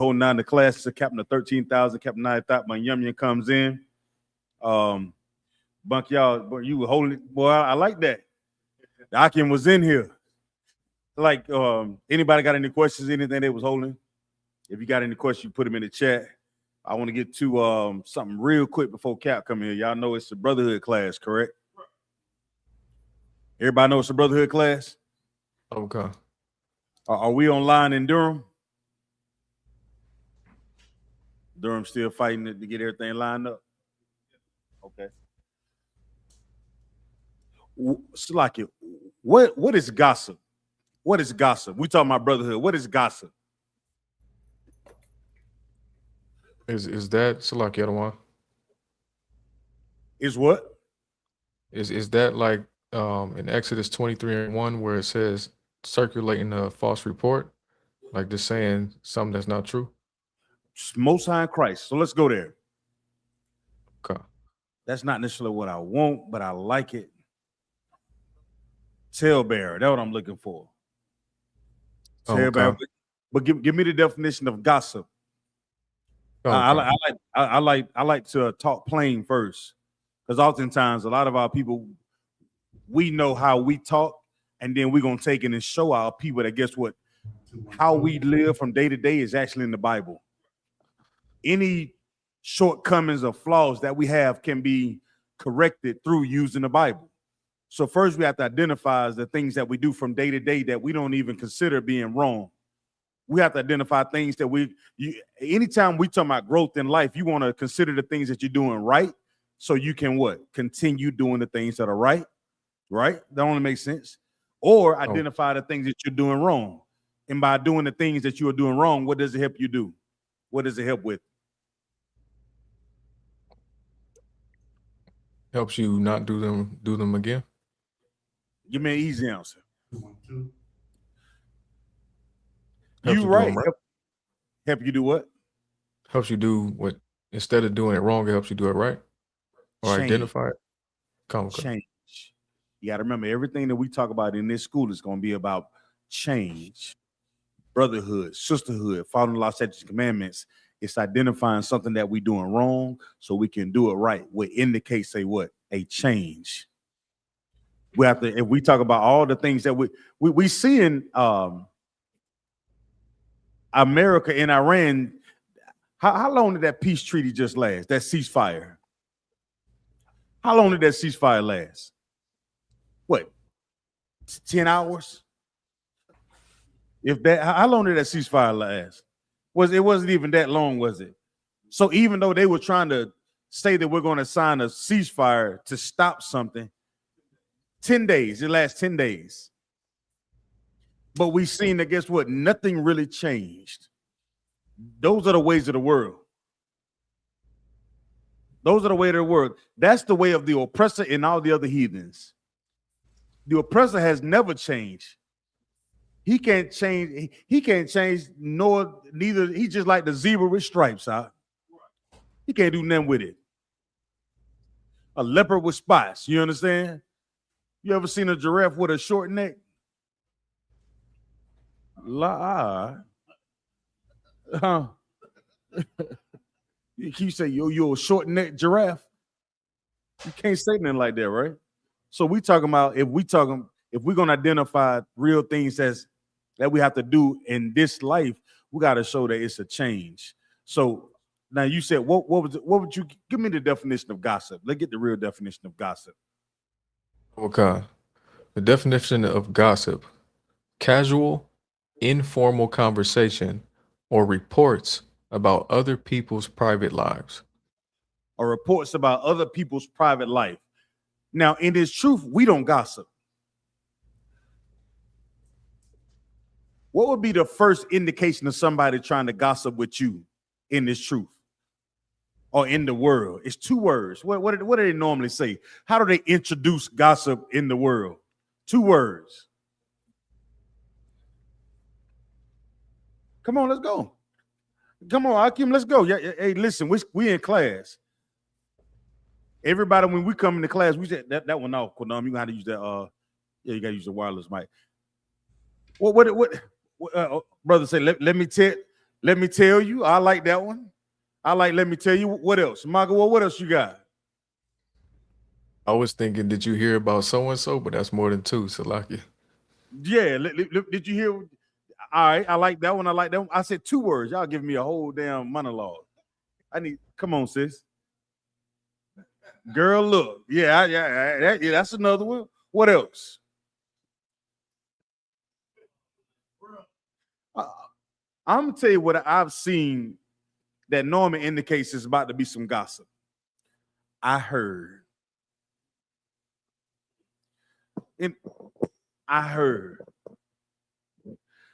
holding down the class. The captain of 13,000, Captain Nayathaq Banyamyan comes in. Bunk y'all, but you were holding it. Boy, I like that. The Akim was in here. Like, anybody got any questions, anything they was holding? If you got any questions, you put them in the chat. I want to get to something real quick before Cap come here. Y'all know it's the Brotherhood class, correct? Everybody know it's the Brotherhood class? Okay. Are we online in Durham? Durham still fighting to get everything lined up? Okay. Salaki, what is gossip? What is gossip? We talking about brotherhood. What is gossip? Is that Salaki Adawan? Is what? Is that like in Exodus 23:1 where it says circulating a false report? Like just saying something that's not true? It's Most High in Christ. So let's go there. Okay. That's not necessarily what I want, but I like it. Tailbearer. That's what I'm looking for. Tailbearer. Okay. But give me the definition of gossip. Okay. I like to talk plain first, because oftentimes a lot of our people, we know how we talk, and then we're gonna take it and show our people that guess what, how we live from day to day is actually in the Bible. Any shortcomings or flaws that we have can be corrected through using the Bible. So first we have to identify the things that we do from day to day that we don't even consider being wrong. We have to identify things that anytime we talk about growth in life, you want to consider the things that you're doing right, so you can what? Continue doing the things that are right? That only makes sense. Or identify the things that you're doing wrong. And by doing the things that you are doing wrong, what does it help you do? What does it help with? Helps you not do them again? Give me an easy answer. Helps you right. right. Help you do what? Helps you do what, instead of doing it wrong, it helps you do it right? Or Change. identify it? Change. You got to remember, everything that we talk about in this school is going to be about change, brotherhood, sisterhood, following the law, statutes, and commandments. It's identifying something that we're doing wrong so we can do it right. What indicates a change. We have to, if we talk about all the things that we see in America and Iran, how long did that peace treaty just last? That ceasefire? How long did that ceasefire last? What? 10 hours? If that, how long did that ceasefire last? It wasn't even that long, was it? So even though they were trying to say that we're going to sign a ceasefire to stop something, 10 days, it lasts 10 days. But we've seen that, guess what? Nothing really changed. Those are the ways of the world. Those are the way of the world. That's the way of the oppressor and all the other heathens. The oppressor has never changed. He can't change. He can't change, neither. He's just like the zebra with stripes out. He can't do nothing with it. A leopard with spots. You understand? You ever seen a giraffe with a short neck? You say you're a short neck giraffe. You can't say nothing like that, right? So we talking about if we're gonna identify real things that we have to do in this life, we got to show that it's a change. So now you said what would you give me the definition of gossip? Let's get the real definition of gossip. Okay. The definition of gossip: casual, informal conversation or reports about other people's private lives. Or reports about other people's private life. Now, in this truth, we don't gossip. What would be the first indication of somebody trying to gossip with you in this truth or in the world? It's two words. What do they normally say? How do they introduce gossip in the world? Two words. Come on, let's go. Come on, Akim, let's go. Yeah, hey, listen, we in class. Everybody, when we come into class, we said that one off. Quinam, you got to use that. You got to use the wireless mic. What brother say? Let me tell. Let me tell you. I like that one. Let me tell you. What else? Michael, what else you got? I was thinking, did you hear about so and so? But that's more than two, Salakia. Yeah. Did you hear? All right. I like that one. I said 2 words. Y'all give me a whole damn monologue. Come on, sis. Girl, look. Yeah, that's another one. What else? I'm gonna tell you what I've seen that normally indicates there's about to be some gossip. I heard. I heard.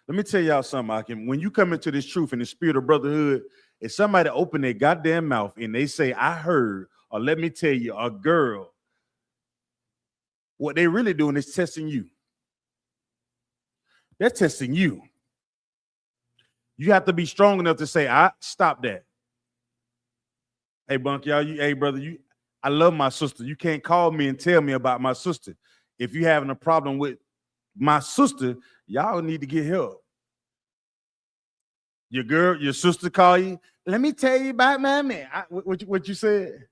Let me tell y'all something, Akim. When you come into this truth in the spirit of brotherhood, if somebody open their goddamn mouth and they say, I heard, or let me tell you, a girl, what they really doing is testing you. They're testing you. You have to be strong enough to say, I stop that. Hey, Bunk, y'all, hey, brother, I love my sister. You can't call me and tell me about my sister. If you're having a problem with my sister, y'all need to get help. Your sister call you. Let me tell you about my man. What you said?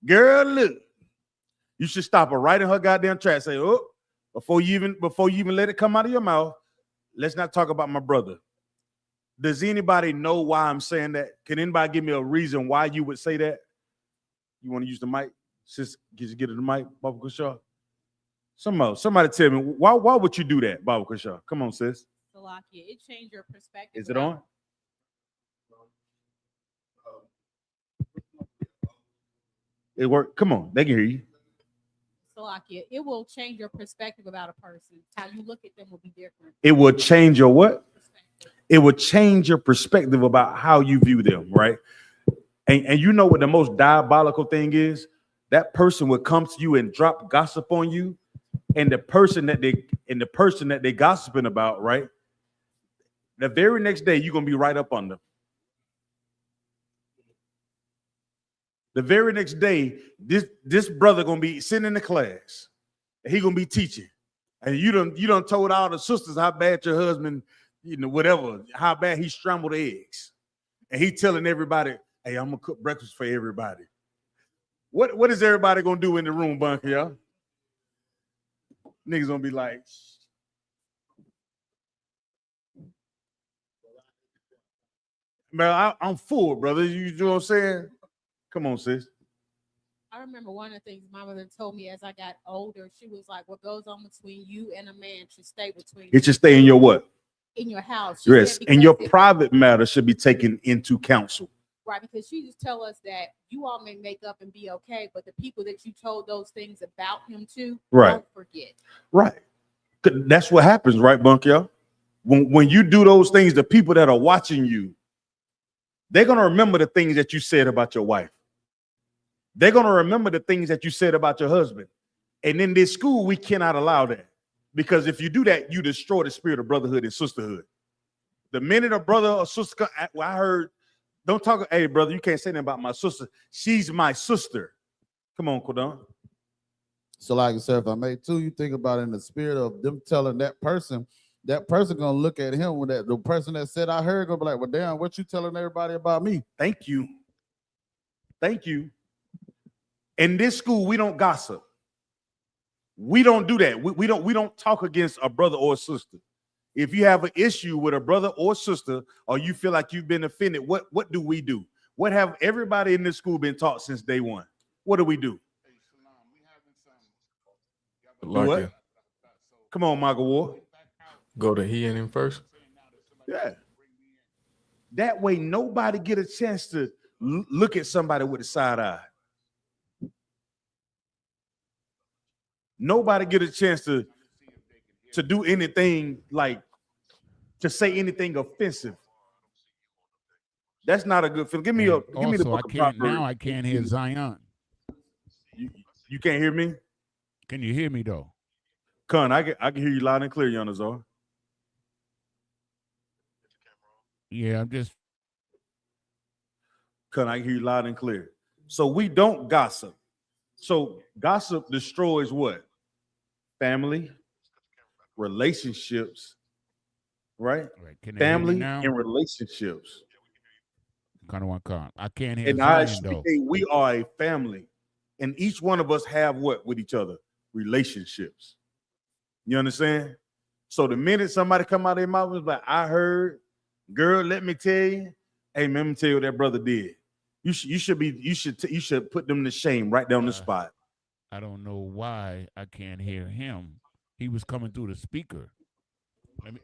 Girl, look. You should stop her right in her goddamn track. Say, oh, before you even let it come out of your mouth, let's not talk about my brother. Does anybody know why I'm saying that? Can anybody give me a reason why you would say that? You want to use the mic? Sis, get to the mic, Baba Kushaw? Somebody tell me, why would you do that, Baba Kushaw? Come on, sis. Salakia, it changed your perspective. Is it on? It worked. Come on, they can hear you. Salakia, it will change your perspective about a person. How you look at them will be different. It will change your what? It will change your perspective about how you view them, right? And you know what the most diabolical thing is? That person would come to you and drop gossip on you, and the person that they gossiping about, right? The very next day, you're gonna be right up on them. The very next day, this brother gonna be sitting in the class, and he gonna be teaching, and you done told all the sisters how bad your husband, whatever, how bad he scrambled eggs, and he telling everybody, hey, I'm gonna cook breakfast for everybody. What is everybody gonna do in the room, Bunker, y'all? Niggas gonna be like, man, I'm full, brother. You know what I'm saying? Come on, sis. I remember one of the things my mother told me as I got older. She was like, what goes on between you and a man should stay between you. It should stay in your what? In your house. Yes, and your private matter should be taken into counsel. Right, because she just tell us that you all may make up and be okay, but the people that you told those things about him to, right, don't forget. Right. That's what happens, right, Bunk, y'all? When you do those things, the people that are watching you, they're gonna remember the things that you said about your wife. They're gonna remember the things that you said about your husband. And in this school, we cannot allow that. Because if you do that, you destroy the spirit of brotherhood and sisterhood. The minute a brother or sister, I heard, don't talk, hey, brother, you can't say anything about my sister. She's my sister. Come on, Kodon. So, like I said, if I may too, you think about it in the spirit of them telling that person gonna look at him with that the person that said I heard gonna be like, well, damn, what you telling everybody about me? Thank you. Thank you. In this school, we don't gossip. We don't do that. We don't talk against a brother or a sister. If you have an issue with a brother or sister, or you feel like you've been offended, what do we do? What have everybody in this school been taught since day one? What do we do? What? Come on, Michael Ward. Go to he and him first. Yeah. That way, nobody get a chance to look at somebody with a side eye. Nobody get a chance to do anything, like to say anything offensive. That's not a good feeling. Give me the book of Proverbs. Now I can't hear Zion. You can't hear me? Can you hear me though? Con, I can hear you loud and clear, Yonazar. Yeah, I'm just. Con, I can hear you loud and clear. So we don't gossip. So gossip destroys what? Family, relationships, right? Right. Can they hear me Family now? and relationships. Kind of one con. I can't hear And I Zion though. say we are a family, and each one of us have what with each other? Relationships. You understand? So the minute somebody come out of their mouth is like, I heard, girl, let me tell you, hey man, let me tell you what that brother did. You should put them to shame right down the spot. I don't know why I can't hear him. He was coming through the speaker. Let me.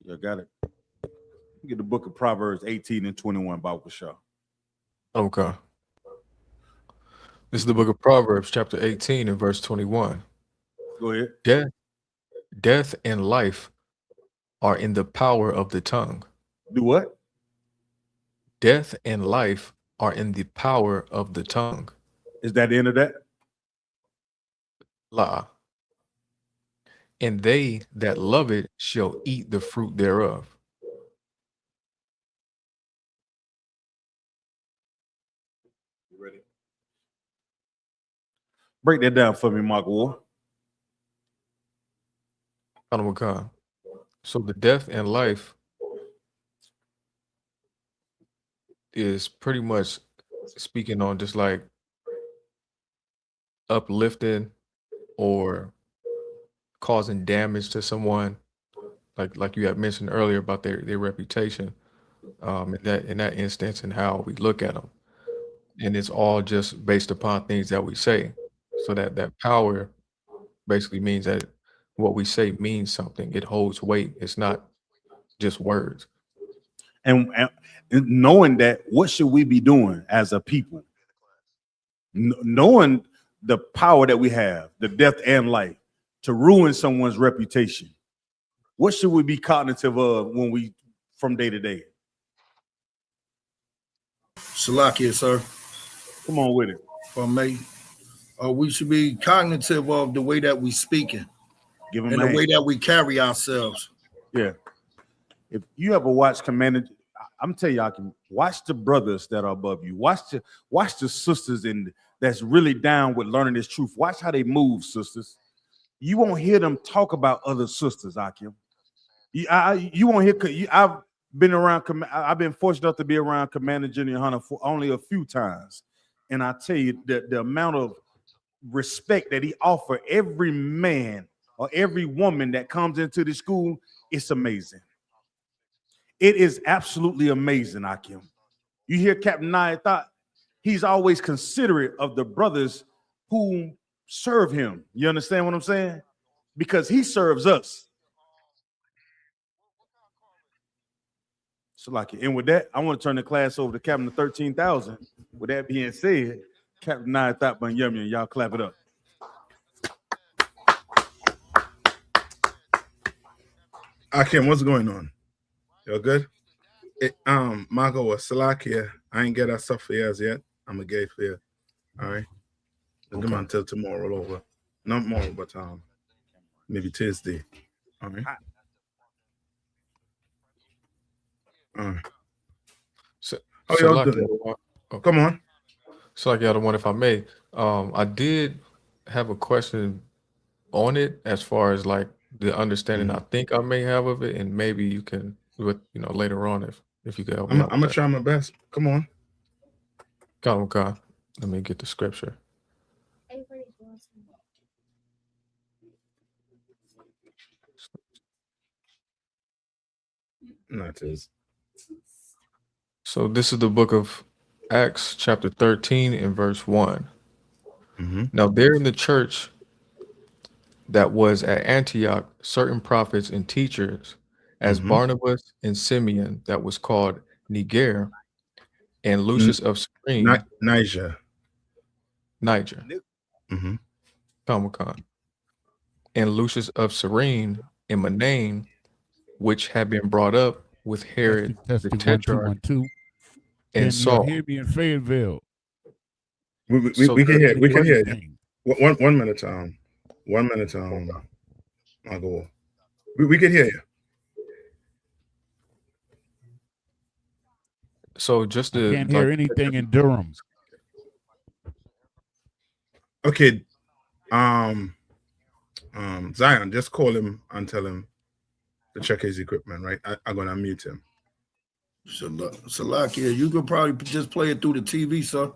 You got it. Get the book of Proverbs 18 and 21, Bible Shaw. Okay. This is the book of Proverbs, chapter 18 and verse 21. Go ahead. Death and life are in the power of the tongue. Do what? Death and life are in the power of the tongue. Is that the end of that? La. And they that love it shall eat the fruit thereof. You ready? Break that down for me, Mark War. So the death and life is pretty much speaking on just like uplifting or causing damage to someone, like you had mentioned earlier about their reputation, in that instance, and how we look at them, and it's all just based upon things that we say. So that power basically means that what we say means something. It holds weight. It's not just words. And knowing that, what should we be doing as a people? Knowing the power that we have, the death and life, to ruin someone's reputation. What should we be cognitive of when we, from day to day? Salakia, sir. Come on with it. From me. We should be cognitive of the way that we speaking Give them and the way that we carry ourselves. Yeah. If you ever watch Commander, I'm telling you, I can watch the brothers that are above you. Watch the sisters that's really down with learning this truth. Watch how they move, sisters. You won't hear them talk about other sisters, Akim. You won't hear. I've been fortunate enough to be around Commander Junior Hunter for only a few times, and I tell you the amount of respect that he offer every man or every woman that comes into the school, it's amazing. It is absolutely amazing, Akim. You hear Captain Nayathaq, he's always considerate of the brothers who serve him. You understand what I'm saying? Because he serves us. So like it. And with that, I want to turn the class over to Captain 13,000. With that being said, Captain Nayathaq Banyamyan, y'all clap it up. Akim, what's going on? You're good? Margo was Salakia. I ain't get that stuff for you as yet. I'm a gay for you. All right. Okay. Give me until tomorrow over. Not tomorrow, but maybe Tuesday. All right. All right. So, how y'all doing? Come on. So like the other one, if I may, I did have a question on it as far as like the understanding I think I may have of it, and maybe you can do it, later on if you could help me out. I'm gonna try my best. Come on. Okay. Let me get the scripture. That is. So this is the book of Acts, chapter 13 and verse 1. Now there in the church that was at Antioch, certain prophets and teachers, as Barnabas and Simeon, that was called Niger, and Lucius of Cyrene. Niger. Comic-Con. And Lucius of Cyrene and Manaen, which had been brought up with Herod the Tetrarch, and Saul. Hear me in Fayetteville. We can hear. We can hear you. 1 minute. 1 minute. I'll go. We can hear you. So just to can't hear anything in Durham. Okay, Zion, just call him and tell him to check his equipment, right? I'm gonna mute him. Salakia, you could probably just play it through the TV, sir.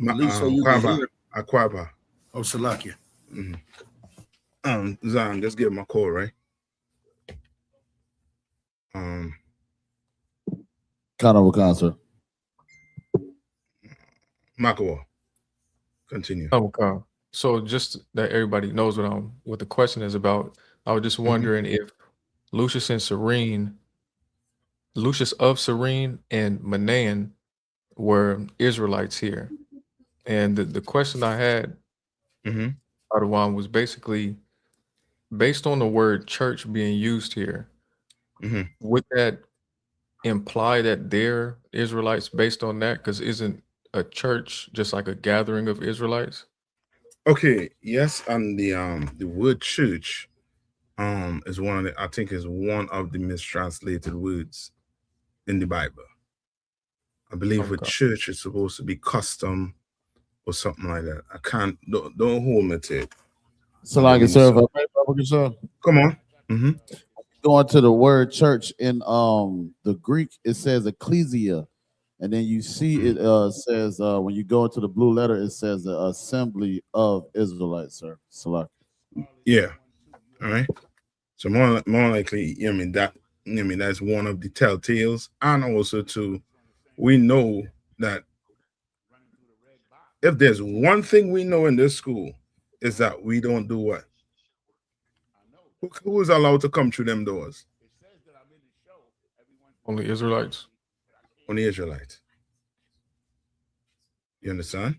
At least so you can hear it. Aquaba. Oh, Salakia. Zion, just give him a call, right? Kind of a concert. Makawa. Continue. Okay. So just that everybody knows what the question is about, I was just wondering if Lucius of Cyrene and Manaen were Israelites here. And the question I had, Adawan, was basically based on the word church being used here. Would that imply that they're Israelites based on that? Because isn't a church just like a gathering of Israelites? Okay, yes, and the word church is one of the mistranslated words in the Bible. I believe with church is supposed to be custom or something like that. I can't don't hold me to it. So like sir, if I may, Brother Kishore, come on. Going to the word church in the Greek, it says ecclesia, and then you see it says when you go into the blue letter, it says the assembly of Israelites, sir. Salak. Yeah. All right. So more likely, that's one of the telltales, and also too, we know that if there's one thing we know in this school is that we don't do what? Who is allowed to come through them doors? Only Israelites. Only Israelites. You understand?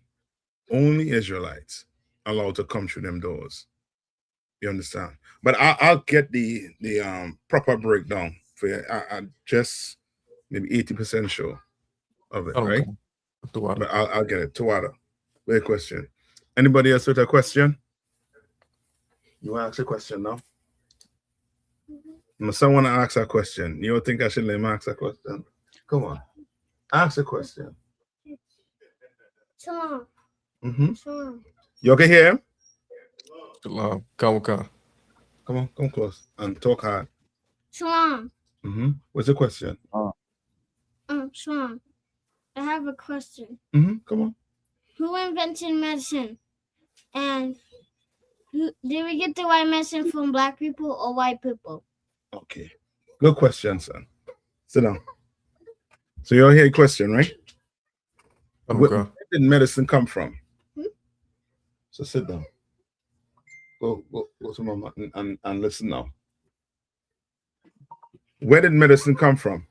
Only Israelites allowed to come through them doors. You understand? But I'll get the proper breakdown for you. I'm just maybe 80% sure of it, right? But I'll get it. Tawada. Great question. Anybody else with a question? You want to ask a question now? Someone ask a question. You don't think I should let him ask a question? Come on. Ask a question. Shalom. Shalom. You okay here? Shalom. Come on, come close and talk hard. Shalom. What's the question? Shalom. I have a question. Come on. Who invented medicine? And did we get the white medicine from black people or white people? Okay. Good question, son. Sit down. So you'll hear a question, right? Where did medicine come from? So sit down. Go to mama and listen now. Where did medicine come from?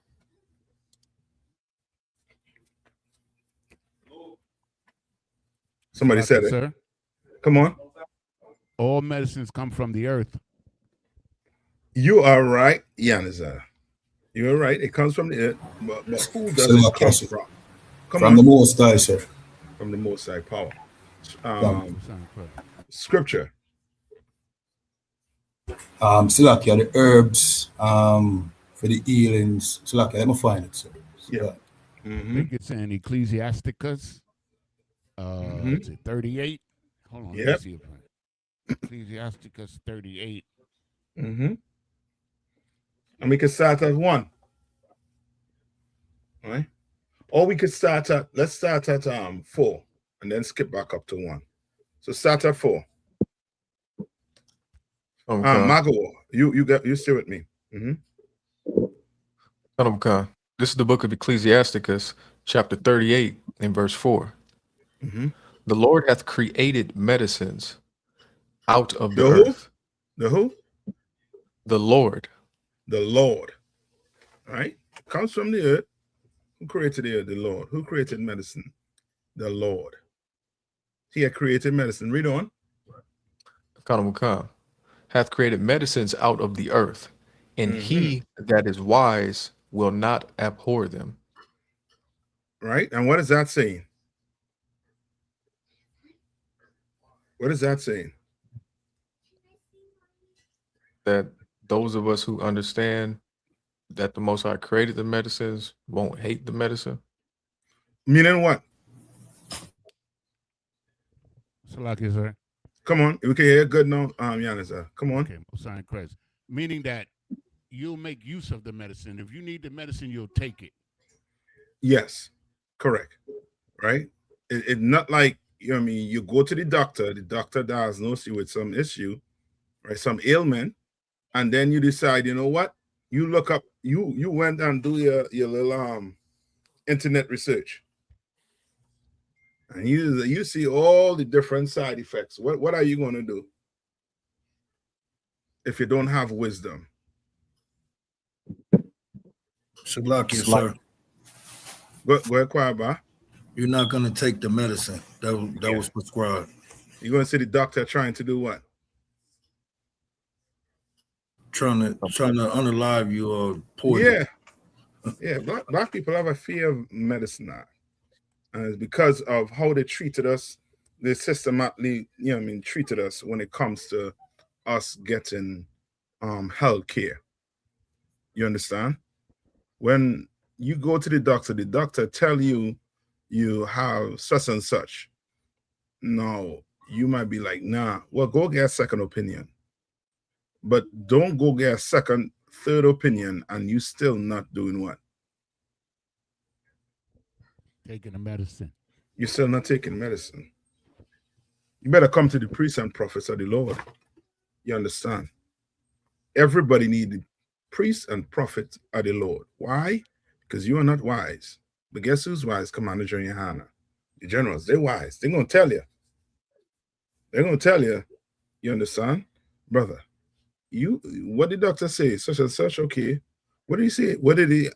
Somebody said it. Sir. Come on. All medicines come from the earth. You are right, Yanazar. You're right. It comes from the earth. But who does it come from? From the Most High, sir. From the Most High power. Scripture. Silakia, the herbs for the healings. Silakia, let me find it, sir. Yeah. I think it's in Ecclesiasticus. Is it 38? Hold on. Let me see if Ecclesiasticus 38. And we could start at 1. All right. Or we could let's start at 4 and then skip back up to 1. So start at 4. Margo, you stay with me. This is the book of Ecclesiasticus, chapter 38, and verse 4. The Lord hath created medicines out of the earth. The who? The Lord. The Lord. All right. It comes from the earth. Who created the earth? The Lord. Who created medicine? The Lord. He had created medicine. Read on. Hath created medicines out of the earth, and he that is wise will not abhor them. Right. And what is that saying? What is that saying? That those of us who understand that the Most High created the medicines won't hate the medicine. Meaning what? Salaki, sir. Come on, we can hear good now, Yanis. Come on. Okay, Most High in Christ. Meaning that you'll make use of the medicine. If you need the medicine, you'll take it. Yes, correct. Right? It's not like, you know what I mean, you go to the doctor diagnoses you with some issue, right? Some ailment, and then you decide, you know what? You look up, you went and do your little internet research. And you see all the different side effects. What are you going to do if you don't have wisdom? Salakia, sir. Go ahead, Kwaba. You're not going to take the medicine that was prescribed. You're going to see the doctor trying to do what? Trying to unalive you or poison. Yeah. Black people have a fear of medicine now. And it's because of how they treated us. They systematically, you know what I mean, treated us when it comes to us getting health care. You understand? When you go to the doctor tell you have such and such. No, you might be like, nah, well, go get a second opinion. But don't go get a second, third opinion and you still not doing what? Taking the medicine. You're still not taking medicine. You better come to the priests and prophets of the Lord. You understand? Everybody needs the priests and prophets of the Lord. Why? Because you are not wise. But guess who's wise? Commander General Hannah. The generals, they're wise. They're going to tell you. They're going to tell you. You understand? Brother, what did the doctor say? Such and such, okay. What did he say? What did he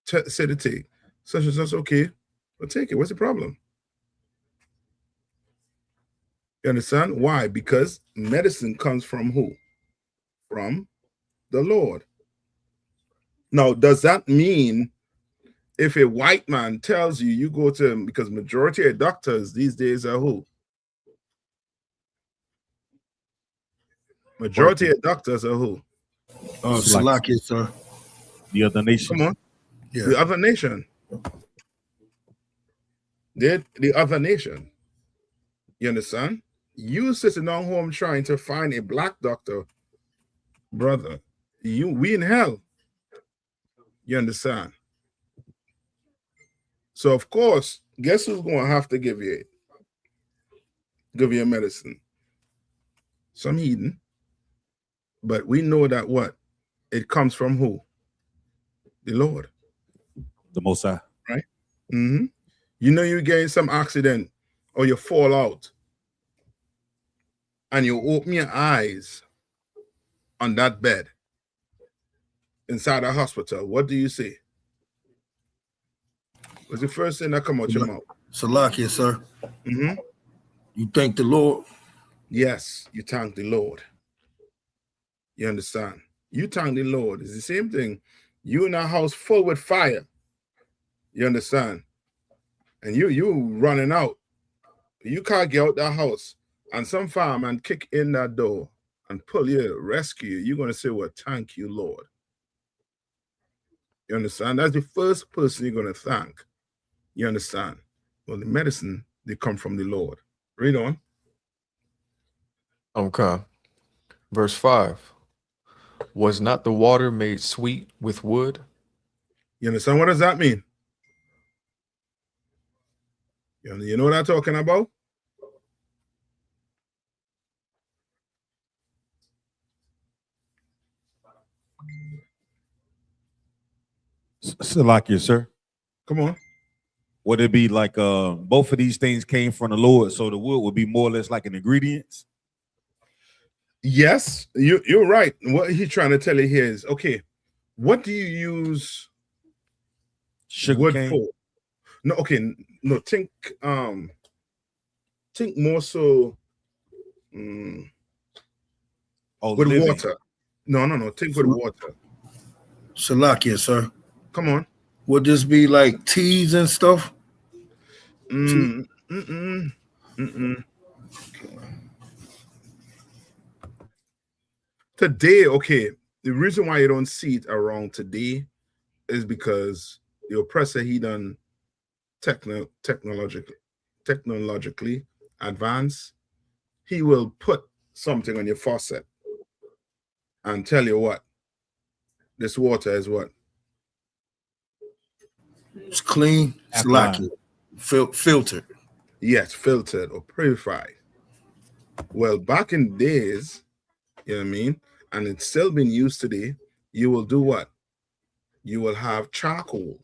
say to take? Such and such, okay. Well, take it. What's the problem? You understand? Why? Because medicine comes from who? From the Lord. Now, does that mean if a white man tells you, you go to him, because majority of doctors these days are who? Majority of doctors are who? Salakia, sir. The other nation. Come on. Yeah. The other nation. The other nation. You understand? You sitting down home trying to find a black doctor, brother. We in hell. You understand? So of course, guess who's going to have to give you medicine? Some heathen. But we know that what? It comes from who? The Lord. The Most High. Right? Mm-hmm. You know you get in some accident or you fall out and you open your eyes on that bed inside a hospital. What do you say? What's the first thing that come out your mouth? Salakia, sir. Mm-hmm. You thank the Lord? Yes, you thank the Lord. You understand? You thank the Lord. It's the same thing. You in a house full with fire. You understand? And you running out. You can't get out that house. And some fireman kick in that door and pull you, rescue you. You're going to say, well, thank you, Lord. You understand? That's the first person you're going to thank. You understand? Well, the medicine, they come from the Lord. Read on. Okay. Verse 5. Was not the water made sweet with wood? You understand? What does that mean? You know what I'm talking about? Salakia, sir. Come on. Would it be like both of these things came from the Lord, so the wood would be more or less like an ingredients? Yes, you're right. What he's trying to tell you here is, okay, what do you use wood for? No, okay, no, think more so with living. water. No, think with water. Salakia, sir. Come on. Would this be like teas and stuff? Today, okay, the reason why you don't see it around today is because the oppressor, he done technologically advanced, he will put something on your faucet and tell you what this water is what? It's clean, Alkaline. filtered. Yes, filtered or purified. Well, back in days, you know what I mean, and it's still being used today, you will do what? You will have charcoal.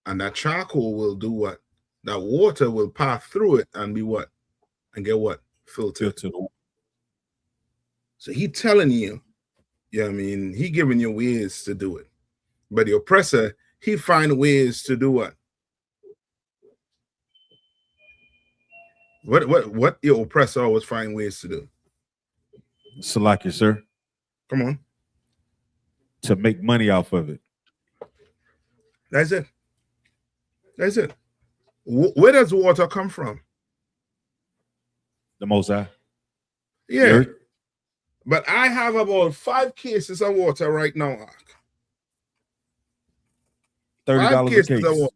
And that charcoal will do what? That water will pass through it and be what? And get what? Filtered. So he telling you, you know what I mean, he giving you ways to do it. But the oppressor, he find ways to do what? What your oppressor always find ways to do? Salakia, sir. Come on. To make money off of it. That's it. That's it. Where does water come from? The Most High. Yeah. But I have about 5 cases of water right now. $30 a case.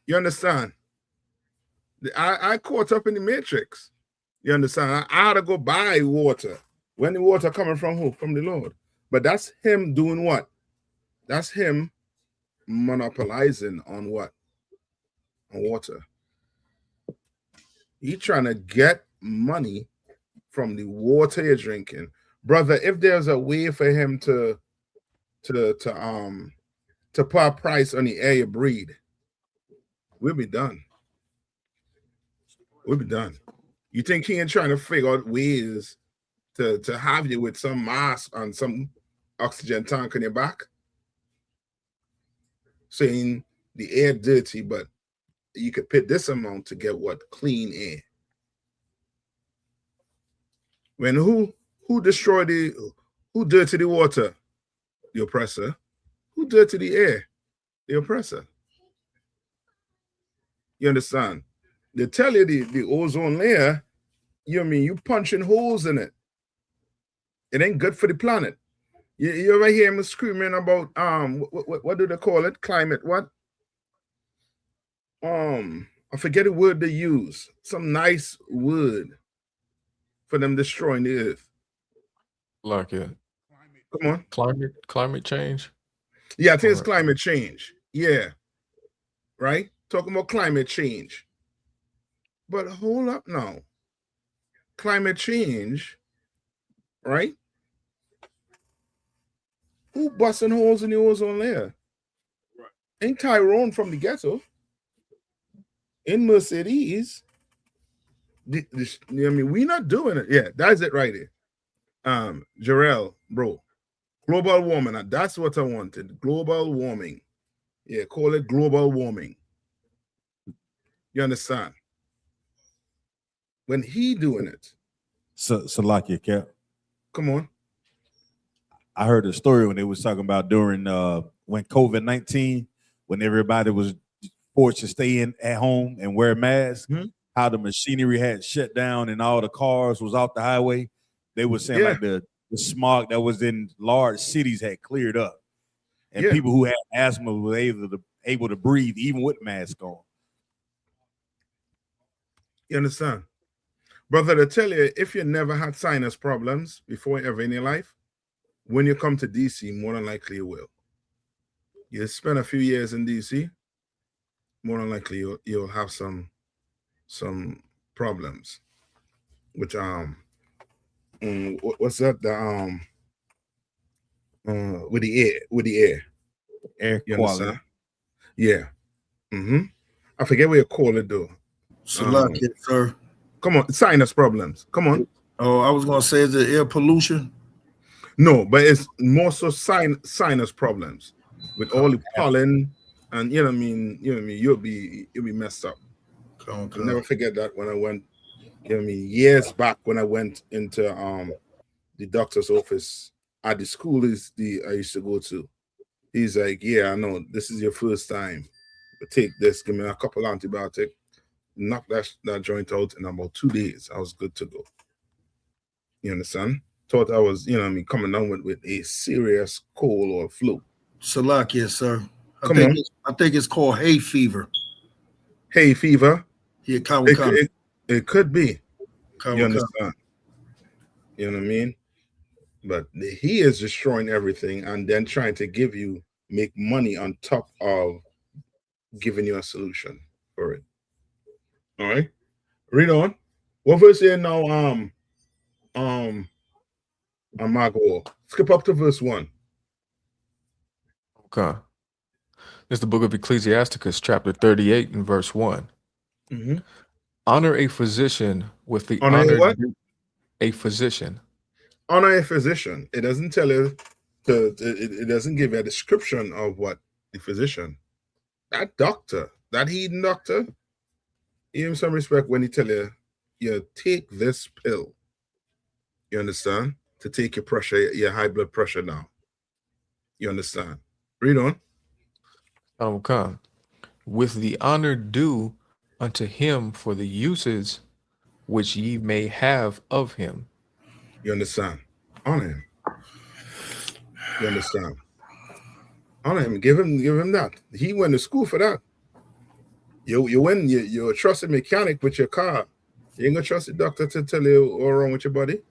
You understand? I caught up in the matrix. You understand? I had to go buy water. When the water coming from who? From the Lord. But that's him doing what? That's him monopolizing on what? On water. He trying to get money from the water you're drinking. Brother, if there's a way for him to put a price on the air you breathe, we'll be done. We'll be done. You think he ain't trying to figure out ways to have you with some mask and some oxygen tank on your back? Saying the air dirty, but you could pay this amount to get what? Clean air. When who destroyed who dirtied the water? The oppressor. Who dirtied the air? The oppressor. You understand? They tell you the ozone layer, you mean you punching holes in it. It ain't good for the planet. You ever hear me screaming about what do they call it? Climate what? I forget the word they use. Some nice word for them destroying the earth. Like it. Come on. Climate change. Yeah, I think it's climate change. Yeah. Right? Talking about climate change. But hold up now. Climate change, right? Who busting holes in the ozone layer? Right. Ain't Tyrone from the ghetto? In Mercedes. I mean, we not doing it. Yeah, that's it right there. Jarrell, bro. Global warming. That's what I wanted. Global warming. Yeah, call it global warming. You understand? When he doing it. Salakia, Cap. Come on. I heard a story when they was talking about during when COVID-19, when everybody was forced to stay in at home and wear masks, how the machinery had shut down and all the cars was off the highway. They were saying like the smog that was in large cities had cleared up. And people who had asthma were able to breathe even with masks on. You understand? Brother, to tell you, if you never had sinus problems before ever in your life, when you come to DC, more than likely you will. You spend a few years in DC, more than likely you'll have some problems. Which what's that? With the air quality. Understand? Yeah. I forget what you call it though. Salakia, sir. Come on, sinus problems. Come on. Oh, I was gonna say, is it air pollution? No, but it's more so sinus problems with all the pollen, and you know what I mean. You'll be messed up. I'll never forget that when I went. You know what I mean, years back when I went into the doctor's office at the school I used to go to. He's like, "Yeah, I know this is your first time, but take this. Give me a couple antibiotics. Knock that joint out in about 2 days. I was good to go." You understand? Thought I was, coming down with a serious cold or flu. Salakia, sir. I think it's called hay fever. Hay fever? Yeah, It could be. Come You on, come. understand? You know what I mean? But he is destroying everything and then trying to make money on top of giving you a solution for it. All right. Read on. What verse here now? Marco. Skip up to verse 1. Okay. It's the book of Ecclesiasticus, chapter 38 and verse 1. Mm-hmm. Honor a physician with the Honor what? A physician. Honor a physician. It doesn't tell you it doesn't give you a description of what the physician. That doctor, that heathen doctor, give him some respect when he tell you, you take this pill. You understand? To take your pressure, your high blood pressure down. You understand? Read on. Okay. With the honor due unto him for the uses which ye may have of him. You understand? Honor him. You understand? Honor him. Give him that. He went to school for that. You're a trusted mechanic with your car. You ain't gonna trust the doctor to tell you what's wrong with your body.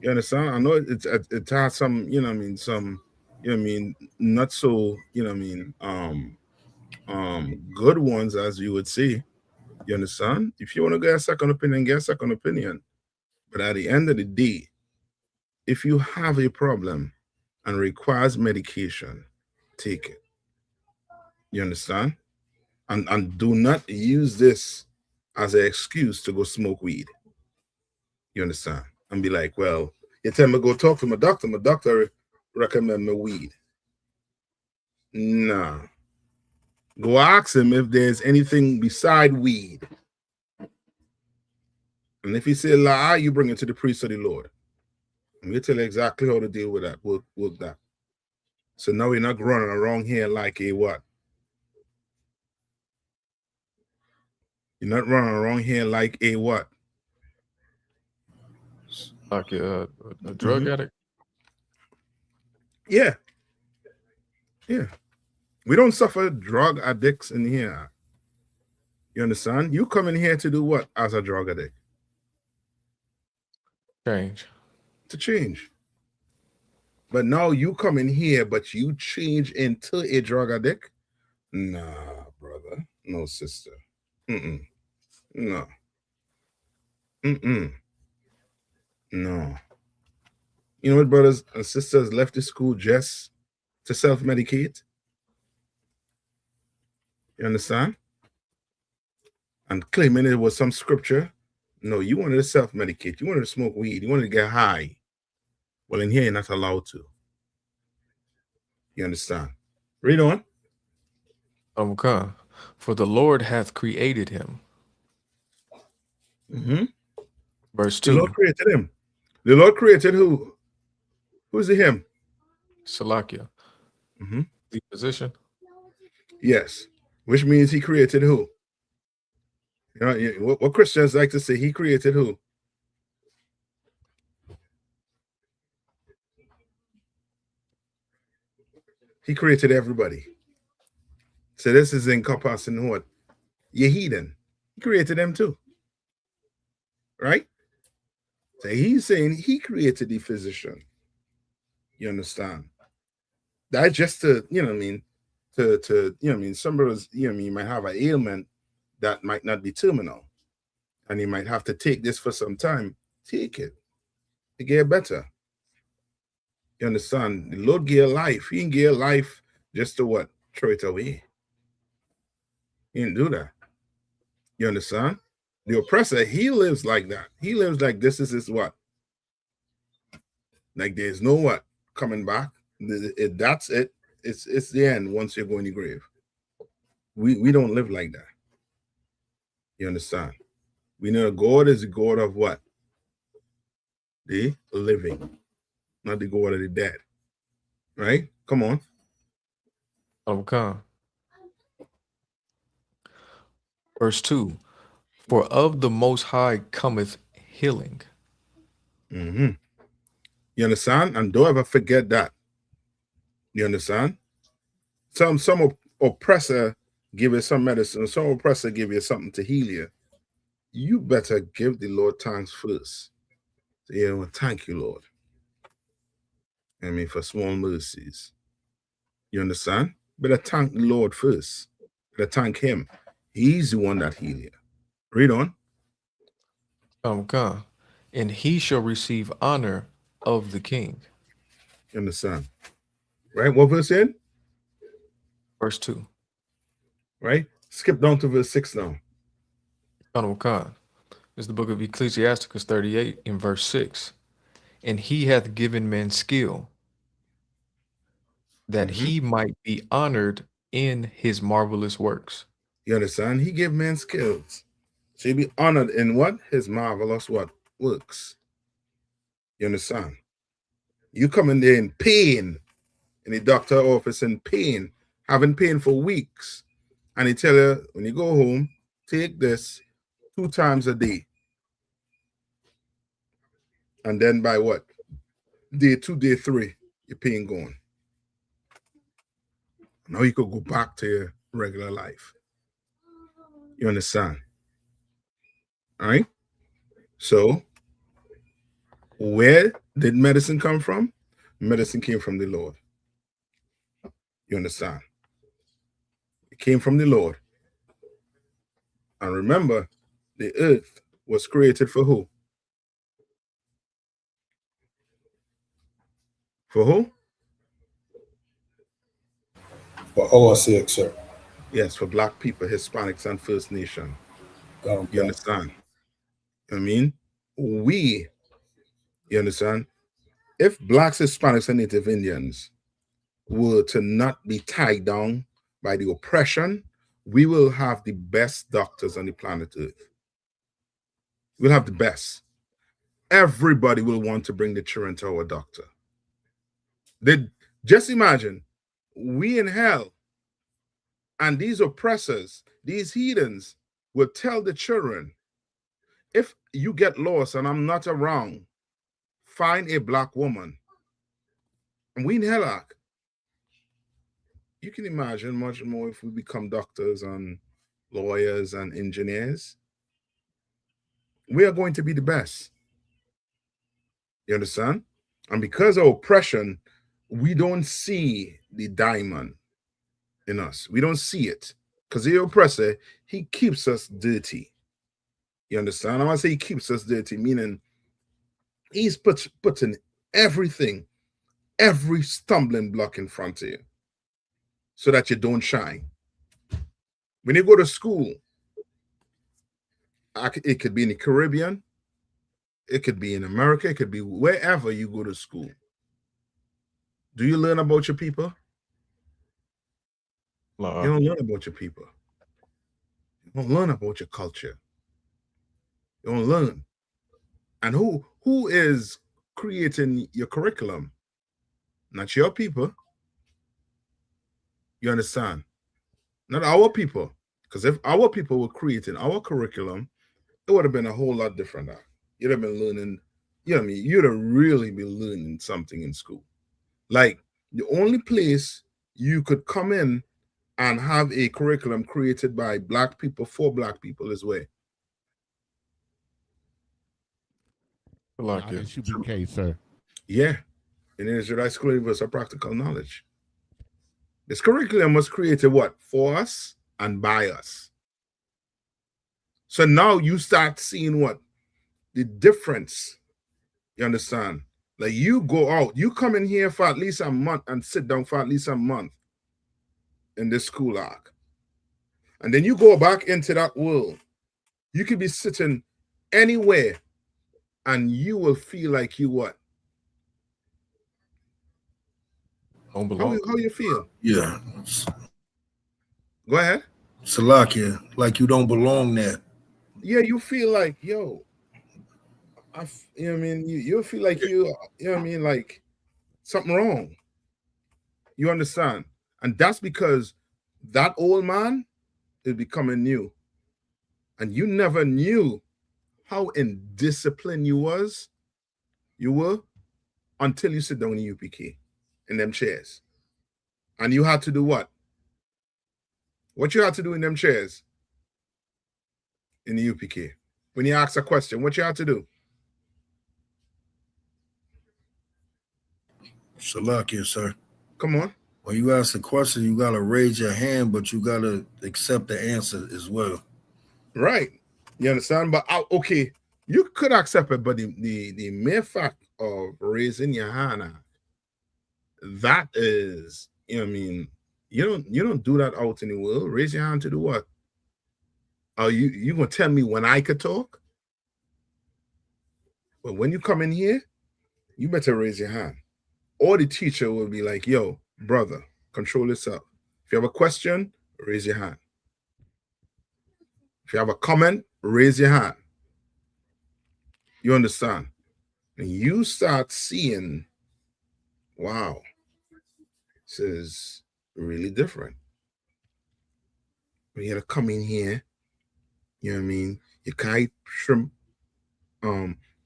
You understand? I know it has some, you know what I mean, some, you know what I mean, not so, you know what I mean, good ones, as you would see. You understand? If you want to get a second opinion, get a second opinion. But at the end of the day, if you have a problem and requires medication, take it. You understand? And do not use this as an excuse to go smoke weed. You understand? And be like, well, you tell me to go talk to my doctor recommend me weed. Nah. Go ask him if there's anything beside weed. And if he say lie, you bring it to the priest of the Lord. And we'll tell you exactly how to deal with that, work that. So now we're not running around here like a what? You're not running around here like a what? Like a drug addict? Yeah. Yeah. We don't suffer drug addicts in here. You understand? You come in here to do what as a drug addict? Change. To change. But now you come in here, but you change into a drug addict? Nah, brother. No, sister. Mm-mm. No. Mm-mm. No. You know what, brothers and sisters left the school just to self-medicate? You understand? And claiming it was some scripture. No, you wanted to self-medicate. You wanted to smoke weed. You wanted to get high. Well, in here, you're not allowed to. You understand? Read on. Okay. For the Lord hath created him. Mm-hmm. Verse 2. The Lord created him. The Lord created who? Who's the him? Salakia. Mm-hmm. The physician. Yes. Which means he created who? You know, what Christians like to say, he created who? He created everybody. So this is encompassing what? Your heathen. He created them too. Right? So he's saying he created the physician. You understand? That's just to, you know what I mean, to you know what I mean, some of us, you know what I mean, might have an ailment that might not be terminal. And you might have to take this for some time. Take it. To get better. You understand? The Lord gave life. He didn't give life just to what? Throw it away. He didn't do that. You understand? The oppressor, he lives like that. He lives like this is his what? Like there's no what? Coming back. That's it. It's the end once you go in the grave. We don't live like that. You understand? We know God is the God of what? The living, not the God of the dead. Right? Come on. Okay. Verse 2. For of the Most High cometh healing. Mm-hmm. You understand? And don't ever forget that. You understand? Some oppressor give you some medicine, some oppressor give you something to heal you. you better give the Lord thanks first. Thank you, Lord. I mean, for small mercies. You understand? Better thank the Lord first. Better thank him. He's the one that healed you. Read on. God. And he shall receive honor of the king. You understand? Right? What verse in? Verse 2. Right? Skip down to verse 6 now. God. It's the book of Ecclesiasticus 38 in verse 6. And he hath given man skill that he might be honored in his marvelous works. You understand? He gave man skills. So he be honored in what? His marvelous what? Works. You understand? You come in there in pain, in the doctor office in pain, having pain for weeks. And he tell you, when you go home, take this 2 times a day. And then by what? Day 2, day 3, your pain gone. Now you could go back to your regular life. You understand? All right? So, where did medicine come from? Medicine came from the Lord. You understand? It came from the Lord. And remember, the earth was created for who? For who? For our sake, sir. Yes, for Black people, Hispanics, and First Nation. You understand? I mean, you understand? If Blacks, Hispanics, and Native Indians were to not be tied down by the oppression, we will have the best doctors on the planet Earth. We'll have the best. Everybody will want to bring the children to our doctor. Just imagine, we in hell, and these oppressors, these heathens, will tell the children, if you get lost and I'm not around, find a Black woman. And we in hell. You can imagine much more if we become doctors and lawyers and engineers. We are going to be the best. You understand? And because of oppression, we don't see the diamond in us. We don't see it. Because the oppressor, he keeps us dirty. You understand? I want to say he keeps us dirty, meaning he's putting everything, every stumbling block in front of you so that you don't shine. When you go to school, it could be in the Caribbean, it could be in America, it could be wherever you go to school. Do you learn about your people? You don't learn about your people. You don't learn about your culture. You don't learn. And who is creating your curriculum? Not your people. You understand? Not our people. Because if our people were creating our curriculum, it would have been a whole lot different now. You'd have been learning, you know what I mean? You'd have really been learning something in school. Like, the only place you could come in and have a curriculum created by Black people for Black people is where? This UPK, sir. Yeah. In the Israelite School Universe of Practical Knowledge. This curriculum was created what? For us and by us. So now you start seeing what? The difference. You understand? Like, you go out, you come in here for at least a month and sit down for at least a month in this school arc. And then you go back into that world. You could be sitting anywhere and you will feel like you what? Don't belong. How you feel? Yeah. Go ahead. Salakia, like you don't belong there. Yeah, you feel like, yo, you know what I mean? You feel like you know what I mean? Like something wrong. You understand? And that's because that old man is becoming new. And you never knew how indisciplined you were until you sit down in UPK in them chairs. And you had to do what? What you had to do in them chairs in the UPK? when you ask a question, what you have to do? Salakia, sir. Come on. When you ask a question, you gotta raise your hand, but you gotta accept the answer as well. Right. You understand? But okay, you could accept it, but the mere fact of raising your hand, that is, you know what I mean, you don't do that out in the world. Raise your hand to do what? Are you gonna tell me when I could talk? But when you come in here, you better raise your hand. Or the teacher will be like, yo, brother, control yourself. If you have a question, raise your hand. If you have a comment, raise your hand. You understand? And you start seeing, wow, this is really different. When you gotta come in here, you know what I mean? You can't eat shrimp,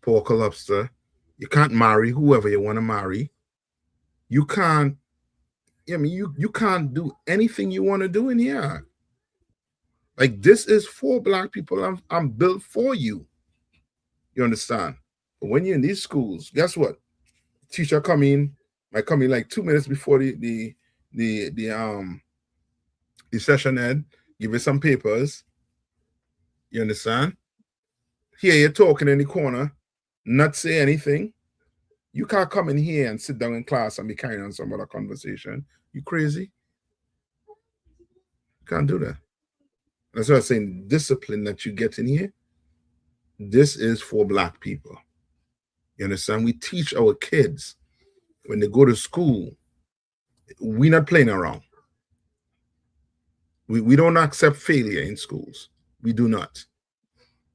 pork or lobster. You can't marry whoever you want to marry. You can't, I mean, you can't do anything you want to do in here. Like, this is for Black people. I'm built for you. You understand? But when you're in these schools, guess what? Teacher might come in like 2 minutes before the session end, give you some papers. You understand? Here you're talking in the corner, not say anything. You can't come in here and sit down in class and be carrying on some other conversation. You crazy? Can't do that. That's why I'm saying discipline that you get in here, this is for Black people. You understand? We teach our kids when they go to school, we're not playing around. We don't accept failure in schools. We do not.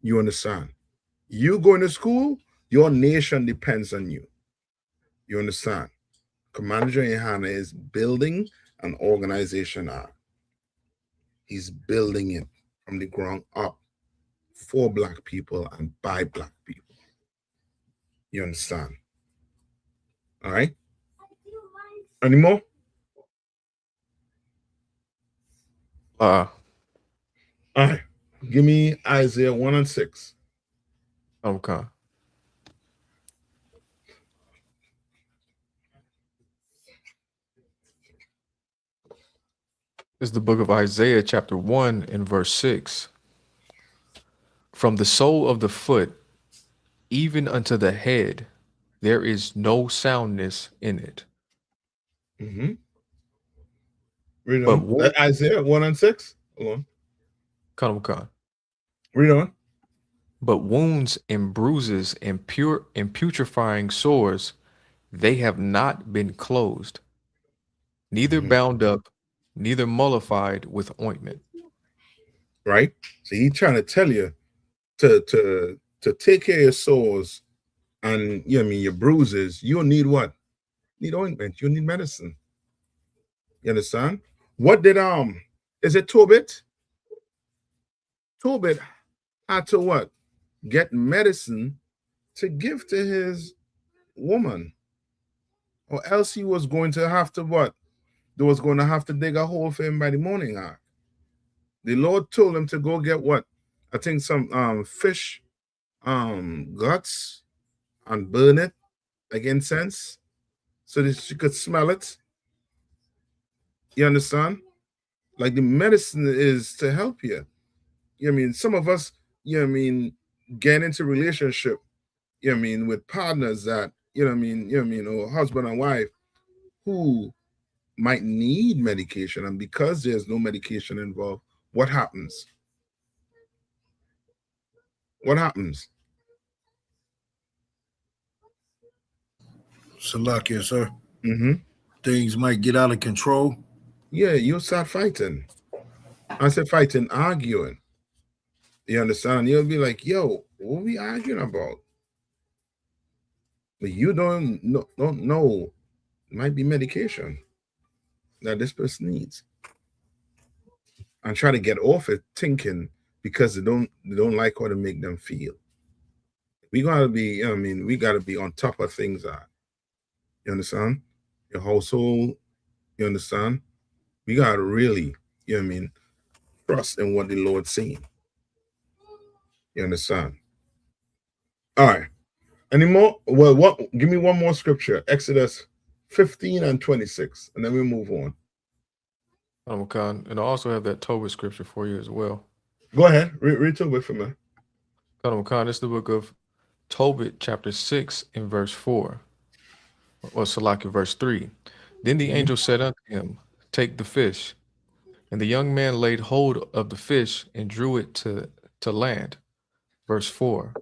You understand? You going to school, your nation depends on you. You understand? Commander Yohana is building an organization out. He's building it from the ground up for Black people and by Black people. You understand? All right? Any more? All right. Give me Isaiah 1 and 6. Okay. This is the book of Isaiah, chapter 1 and verse 6. From the sole of the foot even unto the head, there is no soundness in it. Mm-hmm. Read on. Isaiah 1 and 6. Hold on. Come. Read on. But wounds and bruises and putrefying sores, they have not been closed, neither bound up, neither mollified with ointment. Right? So he's trying to tell you to take care of your sores and your bruises. You need what? You need ointment. You need medicine. You understand? What did is it Tobit? Tobit had to what? Get medicine to give to his woman, or else he was going to have to what? They was going to have to dig a hole for him by the morning hour. The Lord told him to go get what? I think some fish guts and burn it like incense so that she could smell it. You understand? Like, the medicine is to help you. You know what I mean? Some of us, you know what I mean, get into relationship, you know what I mean, with partners that, you know what I mean, or husband and wife who might need medication, and because there's no medication involved, what happens? What happens? Salakia, sir. Mm-hmm. Things might get out of control. Yeah, you'll start fighting. I said fighting, arguing. You understand? You'll be like, yo, what are we arguing about? But you don't know. It might be medication that this person needs. And try to get off it thinking because they don't like how to make them feel. We gotta be, we gotta be on top of things. You understand? Your household, you understand? We gotta really, trust in what the Lord's saying. You understand? All right. Any more? Well, what? Give me one more scripture. Exodus 15 and 26, and then we move on. And I also have that Tobit scripture for you as well. Go ahead. Read Tobit for me. This is the book of Tobit, chapter 6, and verse 4. Or Salaki, verse 3. Then the angel said unto him, Take the fish. And the young man laid hold of the fish and drew it to land. Verse 4.